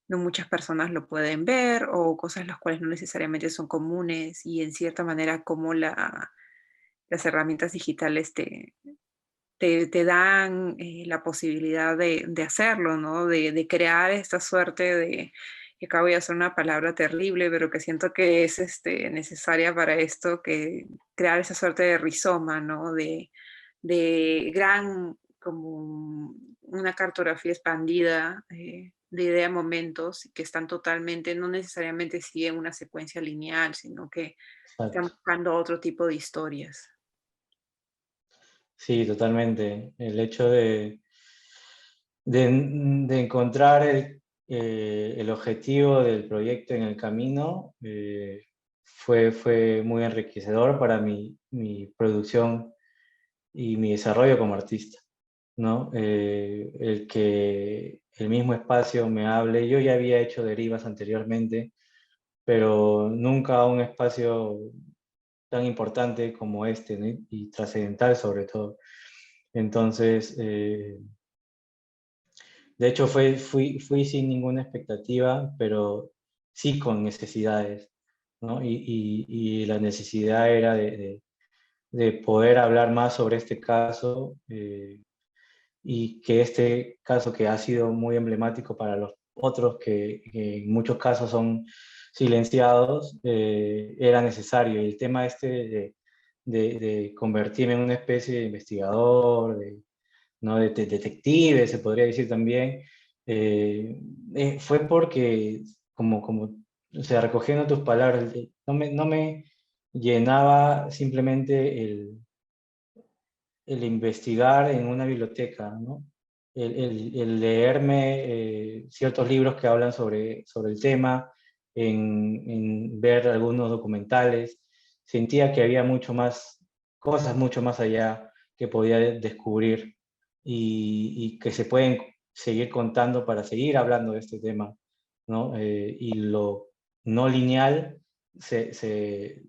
[SPEAKER 1] no muchas personas lo pueden ver o cosas las cuales no necesariamente son comunes y en cierta manera como las herramientas digitales te dan la posibilidad de hacerlo, ¿no? De crear esta suerte de, que acabo de hacer una palabra terrible, pero que siento que es necesaria para esto, que crear esa suerte de rizoma, ¿no? De gran, como una cartografía expandida de idea momentos que están totalmente, no necesariamente siguen una secuencia lineal, sino que están
[SPEAKER 2] Exacto.
[SPEAKER 1] buscando otro tipo de historias.
[SPEAKER 2] Sí, totalmente. El hecho de encontrar el objetivo del proyecto en el camino fue muy enriquecedor para mi producción y mi desarrollo como artista, ¿no? El que el mismo espacio me hable, yo ya había hecho derivas anteriormente, pero nunca un espacio tan importante como este, ¿no? Y trascendental sobre todo. Entonces, de hecho fui sin ninguna expectativa, pero sí con necesidades, ¿no? Y la necesidad era de poder hablar más sobre este caso y que este caso que ha sido muy emblemático para los otros que en muchos casos son silenciados, era necesario. Y el tema este de convertirme en una especie de investigador, ¿no? De detective, se podría decir también, fue porque, o sea, recogiendo tus palabras, no me llenaba simplemente el investigar en una biblioteca, ¿no? El leerme ciertos libros que hablan sobre el tema, en ver algunos documentales, sentía que había mucho más, cosas mucho más allá que podía descubrir y que se pueden seguir contando para seguir hablando de este tema, ¿no? Y lo no lineal se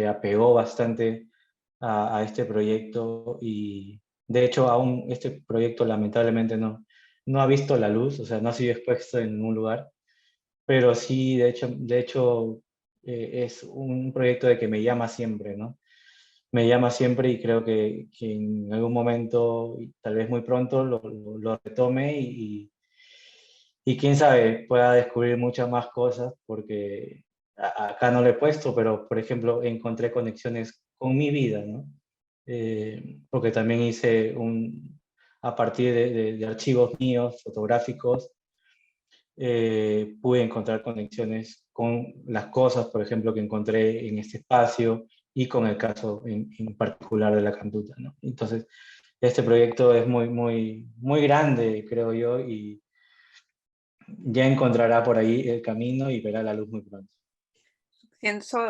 [SPEAKER 2] apegó bastante a este proyecto y de hecho aún este proyecto lamentablemente no ha visto la luz, o sea, no ha sido expuesto en ningún lugar, pero sí, de hecho es un proyecto de que me llama siempre, ¿no? Me llama siempre y creo que en algún momento, y tal vez muy pronto, lo retome y quién sabe, pueda descubrir muchas más cosas porque acá no lo he puesto, pero por ejemplo encontré conexiones con mi vida, ¿no? Porque también hice a partir de archivos míos fotográficos, pude encontrar conexiones con las cosas, por ejemplo, que encontré en este espacio y con el caso en particular de la Cantuta, ¿no? Entonces, este proyecto es muy grande, creo yo, y ya encontrará por ahí el camino y verá la luz muy pronto.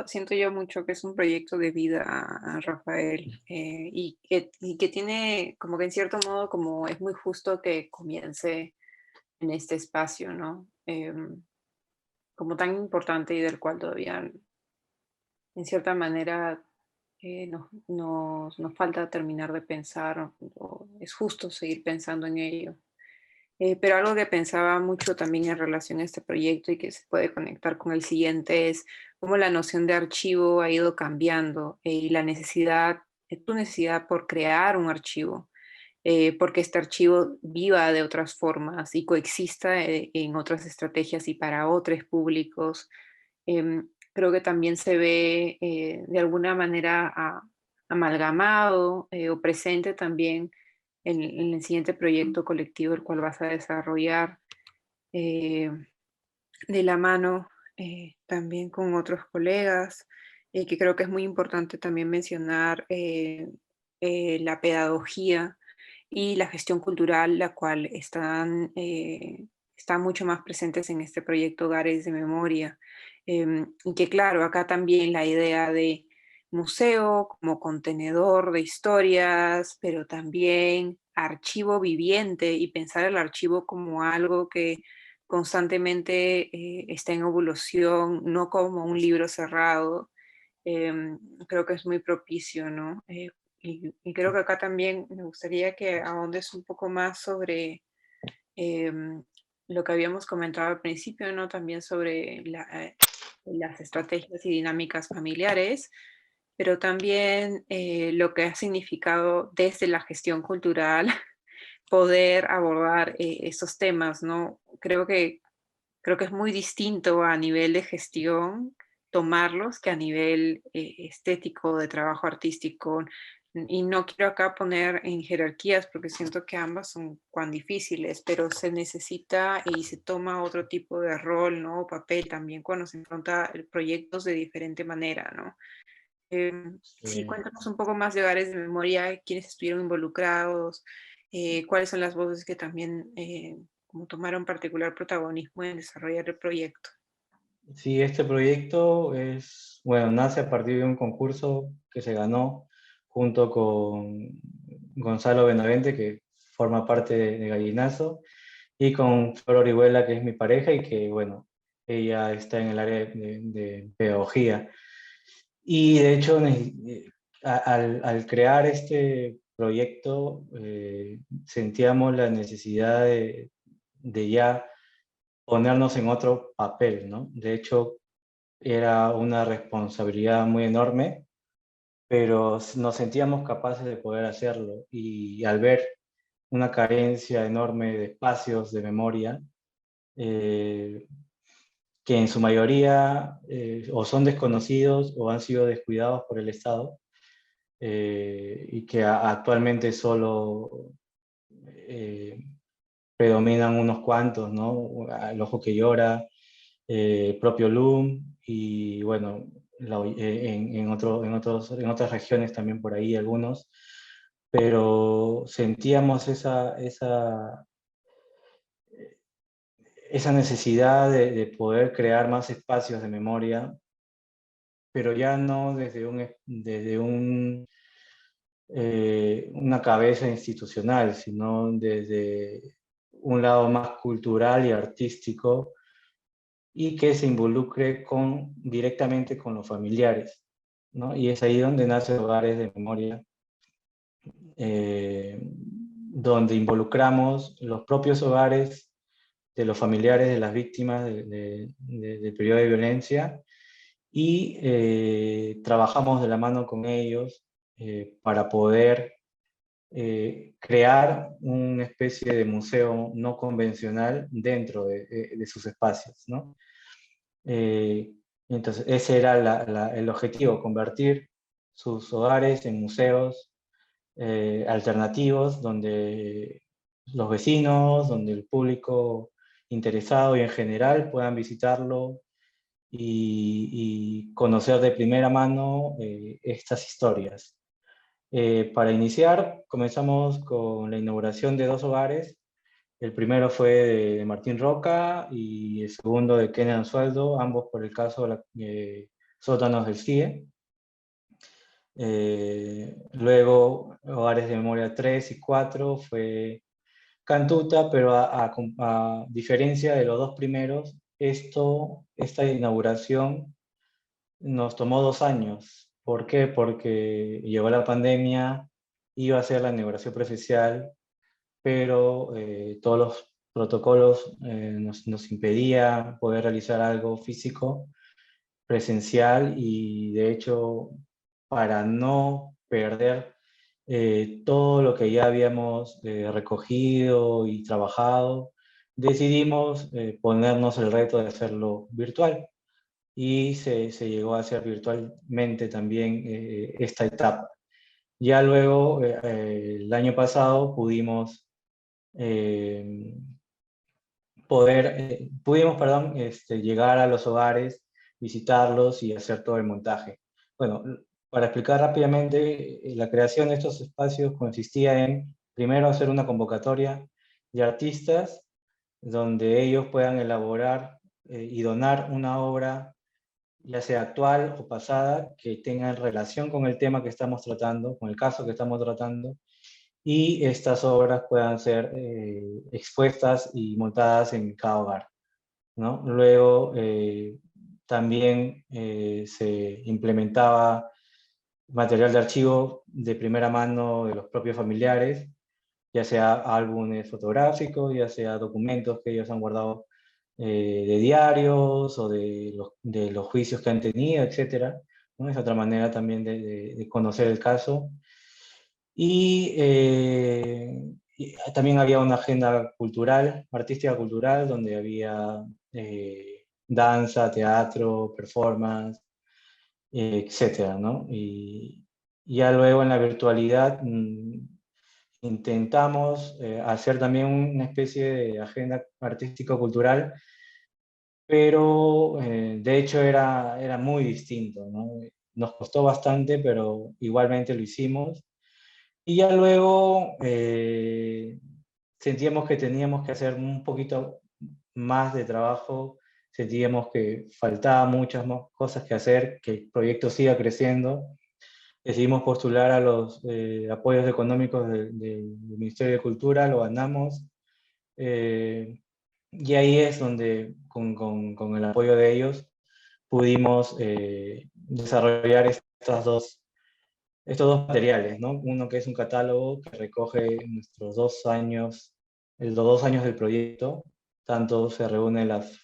[SPEAKER 1] Siento yo mucho que es un proyecto de vida, Rafael, y que tiene como que en cierto modo como es muy justo que comience en este espacio, ¿no? Como tan importante y del cual todavía, en cierta manera, nos falta terminar de pensar, o es justo seguir pensando en ello. Pero algo que pensaba mucho también en relación a este proyecto y que se puede conectar con el siguiente es cómo la noción de archivo ha ido cambiando, y la necesidad, tu necesidad por crear un archivo, porque este archivo viva de otras formas y coexista en otras estrategias y para otros públicos. Creo que también se ve de alguna manera amalgamado, o presente también en el siguiente proyecto colectivo el cual vas a desarrollar, eh, de la mano, también con otros colegas, que creo que es muy importante también mencionar, la pedagogía y la gestión cultural, la cual están mucho más presentes en este proyecto Hogares de Memoria. Y que claro, acá también la idea de museo como contenedor de historias, pero también archivo viviente, y pensar el archivo como algo que constantemente está en evolución, no como un libro cerrado. Creo que es muy propicio, ¿no? Y creo que acá también me gustaría que ahondes un poco más sobre em, lo que habíamos comentado al principio, ¿no? También sobre las estrategias y dinámicas familiares, pero también lo que ha significado desde la gestión cultural poder abordar estos temas, ¿no? Creo que es muy distinto a nivel de gestión tomarlos que a nivel estético, de trabajo artístico. Y no quiero acá poner en jerarquías porque siento que ambas son cuán difíciles, pero se necesita y se toma otro tipo de rol, ¿no? Papel también cuando se enfrenta proyectos de diferente manera, ¿no? Sí,
[SPEAKER 2] Eh,
[SPEAKER 1] cuéntanos un poco más de Hogares de Memoria, quiénes estuvieron involucrados, cuáles son las voces que también como tomaron particular protagonismo en desarrollar el proyecto.
[SPEAKER 2] sí, este proyecto es, bueno, nace a partir de un concurso que se ganó junto con Gonzalo Benavente, que forma parte de Gallinazo, y con Flor Orihuela, que es mi pareja y que, bueno, ella está en el área de pedagogía. Y de hecho, al crear este proyecto, sentíamos la necesidad de ya ponernos en otro papel, ¿no? De hecho, era una responsabilidad muy enorme, pero nos sentíamos capaces de poder hacerlo. Y al ver una carencia enorme de espacios de memoria, eh, que en su mayoría o son desconocidos o han sido descuidados por el Estado, y que actualmente solo eh, predominan unos cuantos, ¿no? El Ojo que Llora, propio LUM, y bueno, en otras regiones también por ahí algunos, pero sentíamos esa necesidad de poder crear más espacios de memoria, pero ya no desde una cabeza institucional, sino desde un lado más cultural y artístico, y que se involucre directamente con los familiares, ¿no? Y es ahí donde nace Hogares de Memoria, donde involucramos los propios hogares de los familiares de las víctimas del periodo de violencia, y trabajamos de la mano con ellos para poder crear una especie de museo no convencional dentro de sus espacios, ¿no? Eh, entonces, ese era el objetivo, convertir sus hogares en museos alternativos, donde los vecinos, donde el público interesado y en general puedan visitarlo y conocer de primera mano estas historias. Para iniciar, comenzamos con la inauguración de dos hogares. El primero fue de Martín Roca y el segundo de Kenneth Ansualdo, ambos por el caso de sótanos del CIE. Luego, Hogares de Memoria 3 y 4 fue Cantuta, pero a diferencia de los dos primeros, esta inauguración nos tomó 2 años. ¿Por qué? Porque llegó la pandemia, iba a ser la inauguración presencial, pero todos los protocolos nos impedía poder realizar algo físico, presencial, y de hecho, para no perder todo lo que ya habíamos recogido y trabajado, decidimos ponernos el reto de hacerlo virtual, y se llegó a hacer virtualmente también esta etapa. Ya luego, el año pasado, eh, pudimos, perdón, llegar a los hogares, visitarlos y hacer todo el montaje. Bueno, para explicar rápidamente, la creación de estos espacios consistía en, primero, hacer una convocatoria de artistas donde ellos puedan elaborar y donar una obra, ya sea actual o pasada, que tenga relación con el tema que estamos tratando, con el caso que estamos tratando, y estas obras puedan ser expuestas y montadas en cada hogar, ¿no? Luego, también se implementaba material de archivo de primera mano de los propios familiares, ya sea álbumes fotográficos, ya sea documentos que ellos han guardado de diarios o de los juicios que han tenido, etcétera, ¿no? Es otra manera también de conocer el caso. Y también había una agenda cultural, artística cultural, donde había danza, teatro, performance, etcétera, ¿no? Y ya luego en la virtualidad intentamos hacer también una especie de agenda artístico-cultural, pero de hecho era muy distinto, ¿no? Nos costó bastante, pero igualmente lo hicimos. Y ya luego sentíamos que teníamos que hacer un poquito más de trabajo, sentíamos que faltaba muchas más cosas que hacer, que el proyecto siga creciendo. Decidimos postular a los apoyos económicos del Ministerio de Cultura, lo ganamos. eh, y ahí es donde, con el apoyo de ellos, pudimos desarrollar estos dos materiales, ¿no? Uno que es un catálogo que recoge nuestros 2 años, los 2 años del proyecto. Tanto se reúnen las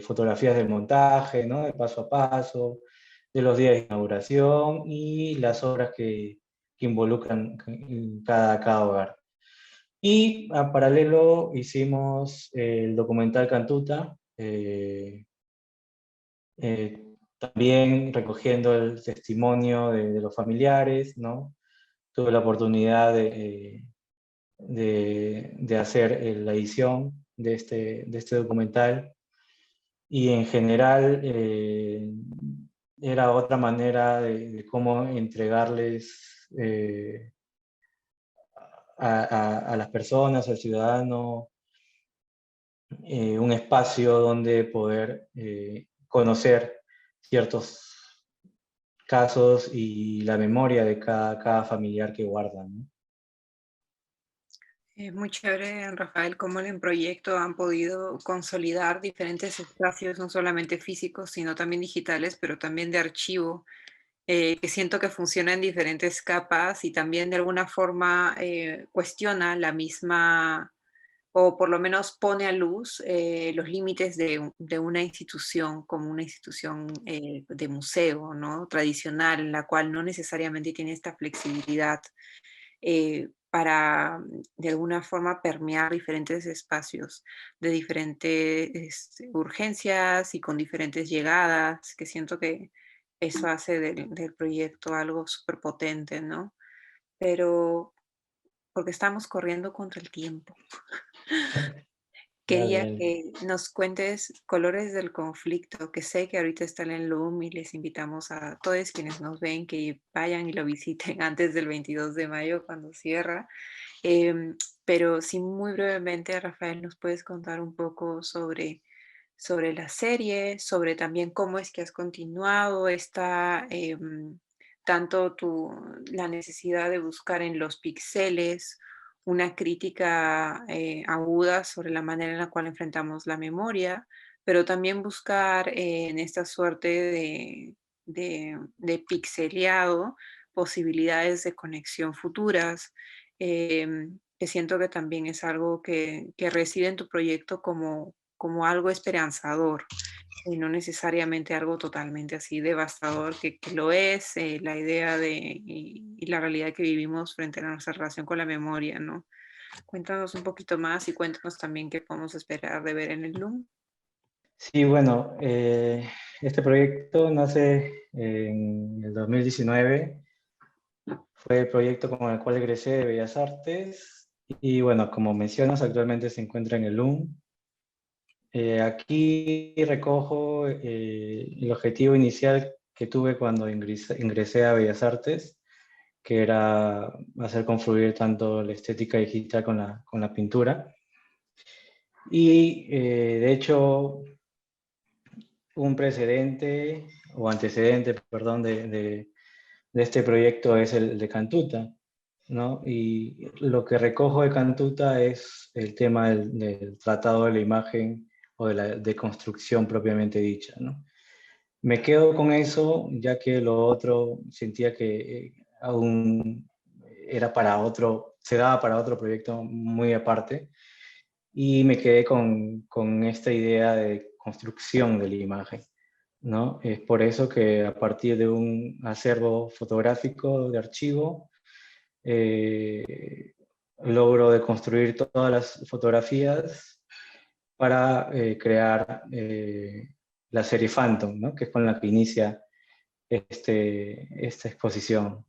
[SPEAKER 2] fotografías del montaje, ¿no? De paso a paso, de los días de inauguración y las obras que involucran cada hogar. Y a paralelo hicimos el documental Cantuta, también recogiendo el testimonio de los familiares, ¿no? Tuve la oportunidad de hacer la edición de este documental, y en general era otra manera de cómo entregarles a las personas, al ciudadano, un espacio donde poder conocer ciertos casos y la memoria de cada familiar que guardan, ¿no?
[SPEAKER 1] Es muy chévere, Rafael, cómo en el proyecto han podido consolidar diferentes espacios, no solamente físicos, sino también digitales, pero también de archivo, que siento que funciona en diferentes capas y también de alguna forma cuestiona la misma, o por lo menos pone a luz los límites de una institución como una institución de museo, ¿no? Tradicional, en la cual no necesariamente tiene esta flexibilidad para de alguna forma permear diferentes espacios de diferentes urgencias y con diferentes llegadas, que siento que eso hace del proyecto algo súper potente, ¿no? Pero porque estamos corriendo contra el tiempo.
[SPEAKER 2] Dale,
[SPEAKER 1] Quería
[SPEAKER 2] dale.
[SPEAKER 1] que nos cuentes Colores del Conflicto, que sé que ahorita está en Loom y les invitamos a todos quienes nos ven que vayan y lo visiten antes del 22 de mayo cuando cierra. Pero sí, muy brevemente, Rafael, nos puedes contar un poco sobre la serie, sobre también cómo es que has continuado esta, tanto la necesidad de buscar en los píxeles una crítica aguda sobre la manera en la cual enfrentamos la memoria, pero también buscar en esta suerte de pixeleado posibilidades de conexión futuras, que siento que también es algo que reside en tu proyecto como algo esperanzador y no necesariamente algo totalmente así devastador, que lo es, la idea y la realidad que vivimos frente a nuestra relación con la memoria, ¿no? Cuéntanos un poquito más y cuéntanos también qué podemos esperar de ver en el Loom.
[SPEAKER 2] Sí, bueno, este proyecto nace en el 2019. Fue el proyecto con el cual egresé de Bellas Artes. Y bueno, como mencionas, actualmente se encuentra en el LUM. Aquí recojo el objetivo inicial que tuve cuando ingresé a Bellas Artes, que era hacer confluir tanto la estética digital con la pintura. Y de hecho, un precedente o antecedente, perdón, de este proyecto es el de Cantuta, ¿no? Y lo que recojo de Cantuta es el tema del tratado de la imagen o de la deconstrucción propiamente dicha, ¿no? Me quedo con eso, ya que lo otro sentía que aún era para otro, se daba para otro proyecto muy aparte, y me quedé con esta idea de construcción de la imagen, ¿no? Es por eso que a partir de un acervo fotográfico de archivo, logro deconstruir todas las fotografías para crear la serie Phantom, ¿no? Que es con la que inicia esta exposición.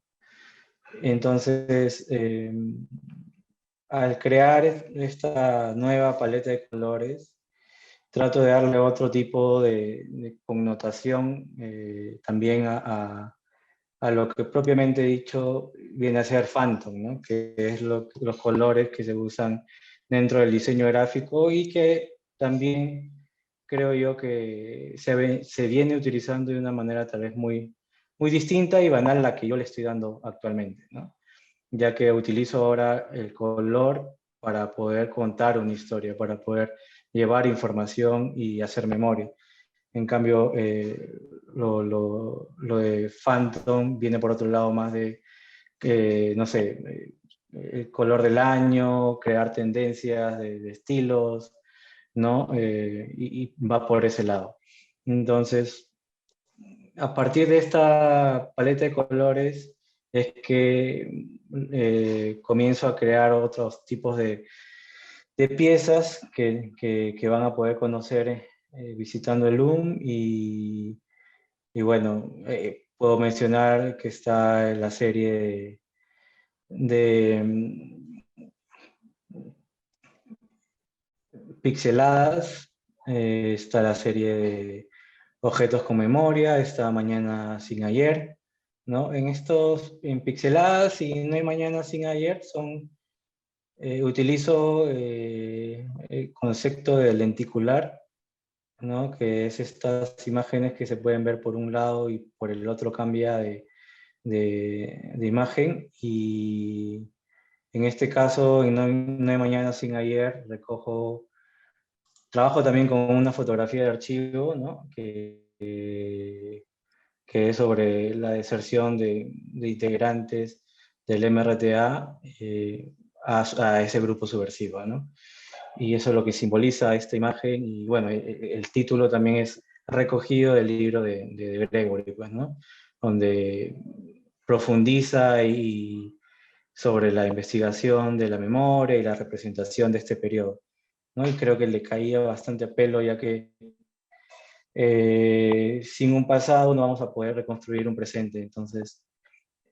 [SPEAKER 2] Entonces, al crear esta nueva paleta de colores, trato de darle otro tipo de connotación también a lo que propiamente dicho viene a ser Phantom, ¿no? Que es los colores que se usan dentro del diseño gráfico y que también creo yo que se viene utilizando de una manera tal vez muy distinta y banal a la que yo le estoy dando actualmente, ¿no? Ya que utilizo ahora el color para poder contar una historia, para poder llevar información y hacer memoria. En cambio, lo de Phantom viene por otro lado más de, no sé, el color del año, crear tendencias de estilos, ¿no? Y va por ese lado. Entonces, a partir de esta paleta de colores es que comienzo a crear otros tipos de piezas que van a poder conocer visitando el Loom y bueno, puedo mencionar que está la serie de pixeladas, está la serie de objetos con memoria, está Mañana sin ayer, ¿no? En pixeladas y No hay mañana sin ayer utilizo el concepto de lenticular, ¿no? Que es estas imágenes que se pueden ver por un lado y por el otro cambia de imagen. Y en este caso, en No hay mañana sin ayer, trabajo también con una fotografía de archivo, ¿no? Que es sobre la deserción de integrantes del MRTA a ese grupo subversivo, ¿no? Y eso es lo que simboliza esta imagen, y bueno, el título también es recogido del libro de Gregory, pues, ¿no? Donde profundiza sobre la investigación de la memoria y la representación de este periodo, ¿no? Y creo que le caía bastante a pelo, ya que sin un pasado no vamos a poder reconstruir un presente. Entonces,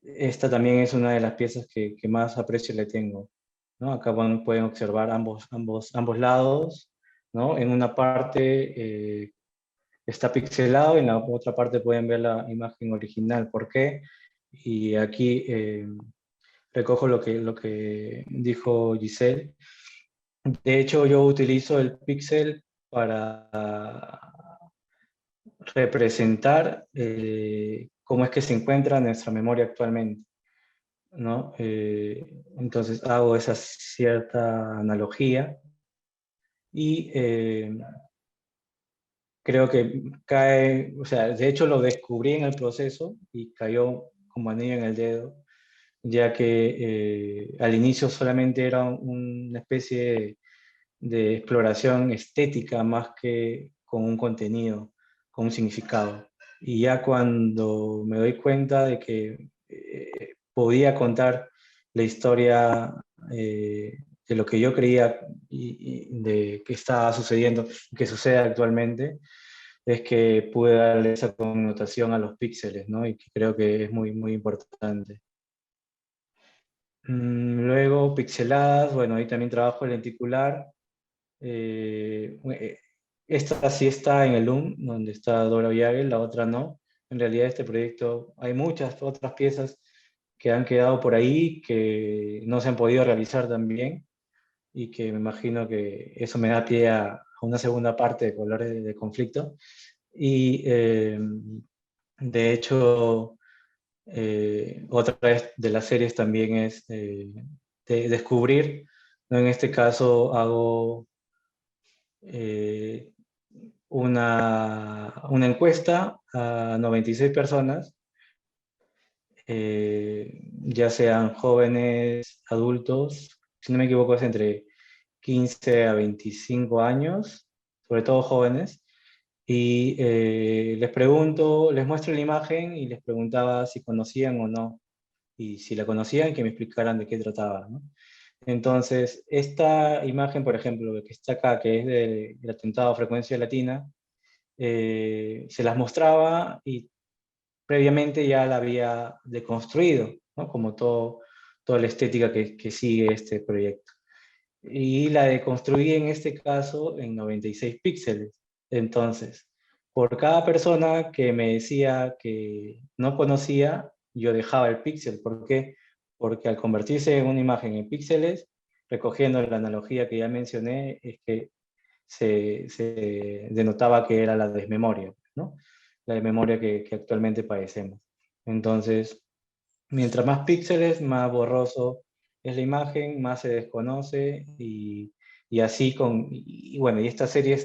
[SPEAKER 2] esta también es una de las piezas que más aprecio le tengo, ¿no? Acá pueden observar ambos lados, ¿no? En una parte está pixelado, en la otra parte pueden ver la imagen original. ¿Por qué? Y aquí recojo lo que dijo Giselle. De hecho, yo utilizo el píxel para representar cómo es que se encuentra nuestra memoria actualmente. ¿no? Entonces hago esa cierta analogía y creo que cae, o sea, de hecho lo descubrí en el proceso y cayó como anillo en el dedo, ya que al inicio solamente era una especie de exploración estética más que con un contenido, con un significado. Y ya cuando me doy cuenta de que podía contar la historia de lo que yo creía y de que estaba sucediendo, que sucede actualmente, es que pude darle esa connotación a los píxeles, ¿no? Y que creo que es muy, muy importante. Luego, pixeladas, bueno, ahí también trabajo el lenticular. Esta sí está en el LUM, donde está Dora Yagel, la otra no. En realidad este proyecto, hay muchas otras piezas que han quedado por ahí, que no se han podido realizar también, y que me imagino que eso me da pie a una segunda parte de Colores de Conflicto. Y de hecho, otra de las series también es de descubrir, ¿no? En este caso hago eh, una encuesta a 96 personas, ya sean jóvenes, adultos, si no me equivoco es entre 15 a 25 años, sobre todo jóvenes, y les pregunto, les muestro la imagen y les preguntaba si conocían o no, y si la conocían, que me explicaran de qué trataba, ¿no? Entonces, esta imagen, por ejemplo, que está acá, que es del atentado a frecuencia latina, se las mostraba y previamente ya la había deconstruido, ¿no? Como toda la estética que sigue este proyecto. Y la deconstruí en este caso en 96 píxeles. Entonces, por cada persona que me decía que no conocía, yo dejaba el píxel. ¿Por qué? Porque al convertirse en una imagen en píxeles, recogiendo la analogía que ya mencioné, es que se denotaba que era la desmemoria, ¿no? La desmemoria que actualmente padecemos. Entonces, mientras más píxeles, más borroso es la imagen, más se desconoce y así y bueno, y esta serie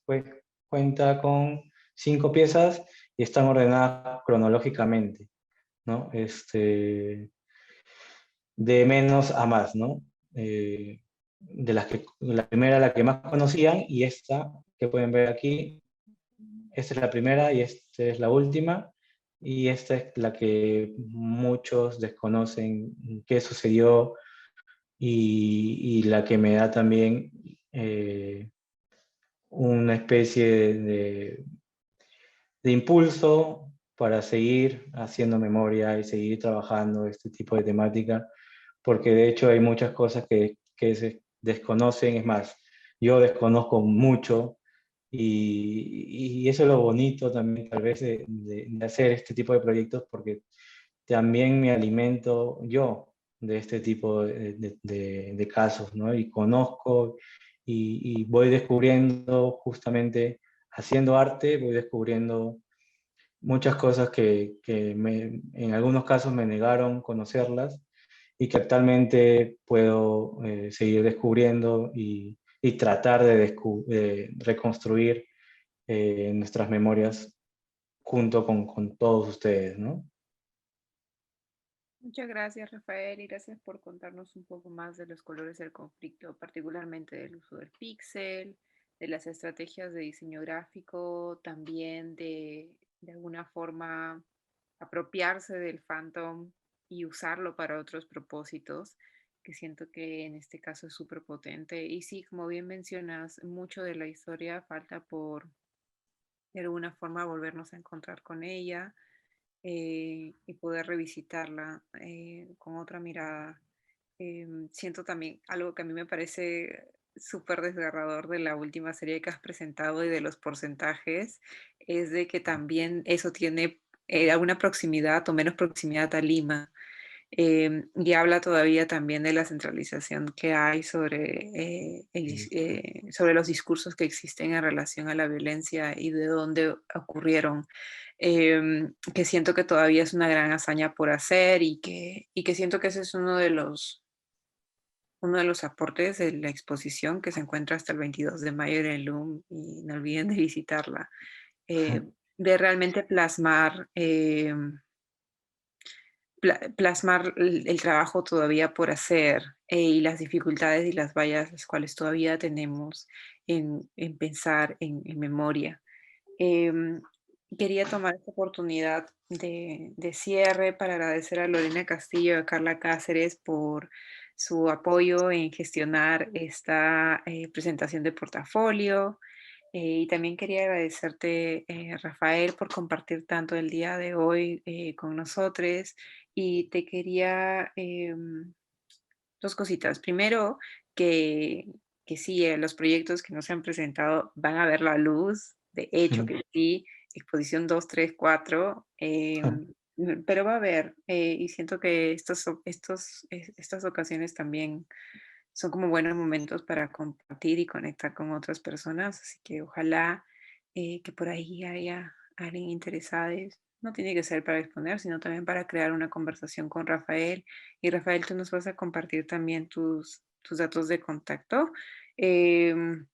[SPEAKER 2] pues, cuenta con 5 piezas y están ordenadas cronológicamente, ¿no? De menos a más, ¿no? De las que, la primera la que más conocían y esta que pueden ver aquí, esta es la primera y esta es la última y esta es la que muchos desconocen qué sucedió y la que me da también una especie de impulso para seguir haciendo memoria y seguir trabajando este tipo de temática, porque de hecho hay muchas cosas que se desconocen, es más, yo desconozco mucho y eso es lo bonito también tal vez de hacer este tipo de proyectos, porque también me alimento yo de este tipo de casos, ¿no? Y conozco y voy descubriendo justamente, haciendo arte, voy descubriendo muchas cosas que en algunos casos me negaron conocerlas y que actualmente puedo seguir descubriendo y tratar de reconstruir nuestras memorias junto con todos ustedes, ¿no?
[SPEAKER 1] Muchas gracias, Rafael, y gracias por contarnos un poco más de los colores del conflicto, particularmente del uso del píxel, de las estrategias de diseño gráfico, también de alguna forma apropiarse del Phantom y usarlo para otros propósitos, que siento que en este caso es súper potente. Y sí, como bien mencionas, mucho de la historia falta por de alguna forma volvernos a encontrar con ella y poder revisitarla con otra mirada. Siento también algo que a mí me parece súper desgarrador de la última serie que has presentado y de los porcentajes, es de que también eso tiene alguna proximidad o menos proximidad a Lima. y habla todavía también de la centralización que hay sobre los discursos que existen en relación a la violencia y de dónde ocurrieron, que siento que todavía es una gran hazaña por hacer y que siento que ese es uno de los aportes de la exposición que se encuentra hasta el 22 de mayo en el LUM, y no olviden de visitarla, de realmente plasmar el trabajo todavía por hacer, y las dificultades y las vallas las cuales todavía tenemos en pensar en memoria. Em, Quería tomar esta oportunidad de cierre para agradecer a Lorena Castillo y a Carla Cáceres por su apoyo en gestionar esta presentación de portafolio. Y también quería agradecerte, Rafael, por compartir tanto el día de hoy con nosotros. Y te quería dos cositas. Primero, que, que sí, los proyectos que no se han presentado van a ver la luz. De hecho, que sí, exposición 2 3 4, pero va a haber. Y siento que estas ocasiones también son como buenos momentos para compartir y conectar con otras personas. Así que ojalá que por ahí haya alguien interesado. No tiene que ser para exponer, sino también para crear una conversación con Rafael. Y Rafael, tú nos vas a compartir también tus datos de contacto. Em,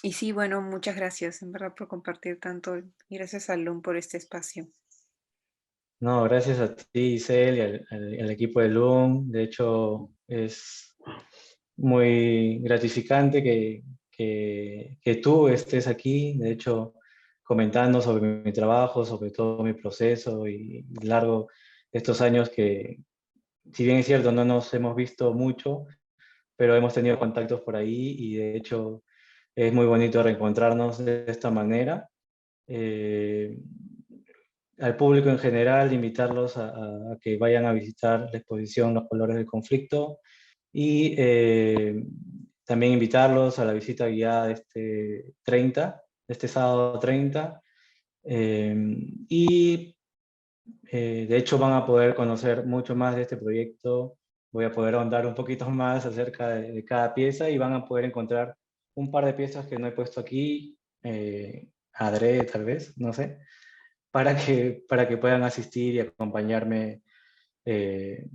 [SPEAKER 1] y sí, bueno, muchas gracias en verdad por compartir tanto. Y gracias a LUM por este espacio.
[SPEAKER 2] No, gracias a ti, Isel, y al equipo de Loom. De hecho, es muy gratificante que tú estés aquí, de hecho, comentando sobre mi trabajo, sobre todo mi proceso y largo de estos años que, si bien es cierto, no nos hemos visto mucho, pero hemos tenido contactos por ahí y de hecho es muy bonito reencontrarnos de esta manera. Eh, Al público en general, invitarlos a que vayan a visitar la exposición Los Colores del Conflicto y también invitarlos a la visita guiada de este 30, de este sábado 30. Y de hecho van a poder conocer mucho más de este proyecto. Voy a poder ahondar un poquito más acerca de cada pieza y van a poder encontrar un par de piezas que no he puesto aquí, adrede tal vez, no sé, para que puedan asistir y acompañarme eh,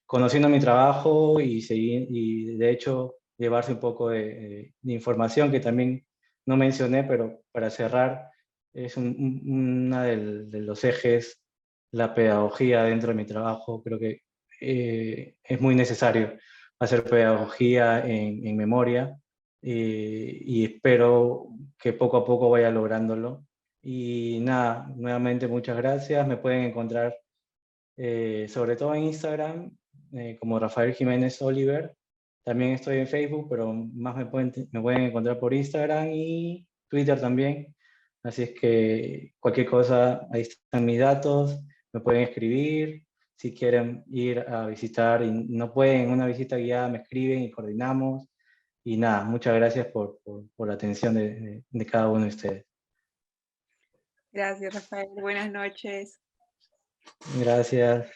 [SPEAKER 2] conociendo mi trabajo y, seguir, y de hecho llevarse un poco de información que también no mencioné, pero para cerrar, es una de los ejes, la pedagogía dentro de mi trabajo. Creo que es muy necesario hacer pedagogía en memoria y espero que poco a poco vaya lográndolo. Y nada, nuevamente muchas gracias. Me pueden encontrar sobre todo en Instagram, como Rafael Jiménez Oliver. También estoy en Facebook, pero más me pueden encontrar por Instagram y Twitter también. Así es que cualquier cosa, ahí están mis datos, me pueden escribir. Si quieren ir a visitar y no pueden, una visita guiada, me escriben y coordinamos. Y nada, muchas gracias por la atención de cada uno de ustedes.
[SPEAKER 1] Gracias, Rafael. Buenas noches.
[SPEAKER 2] Gracias.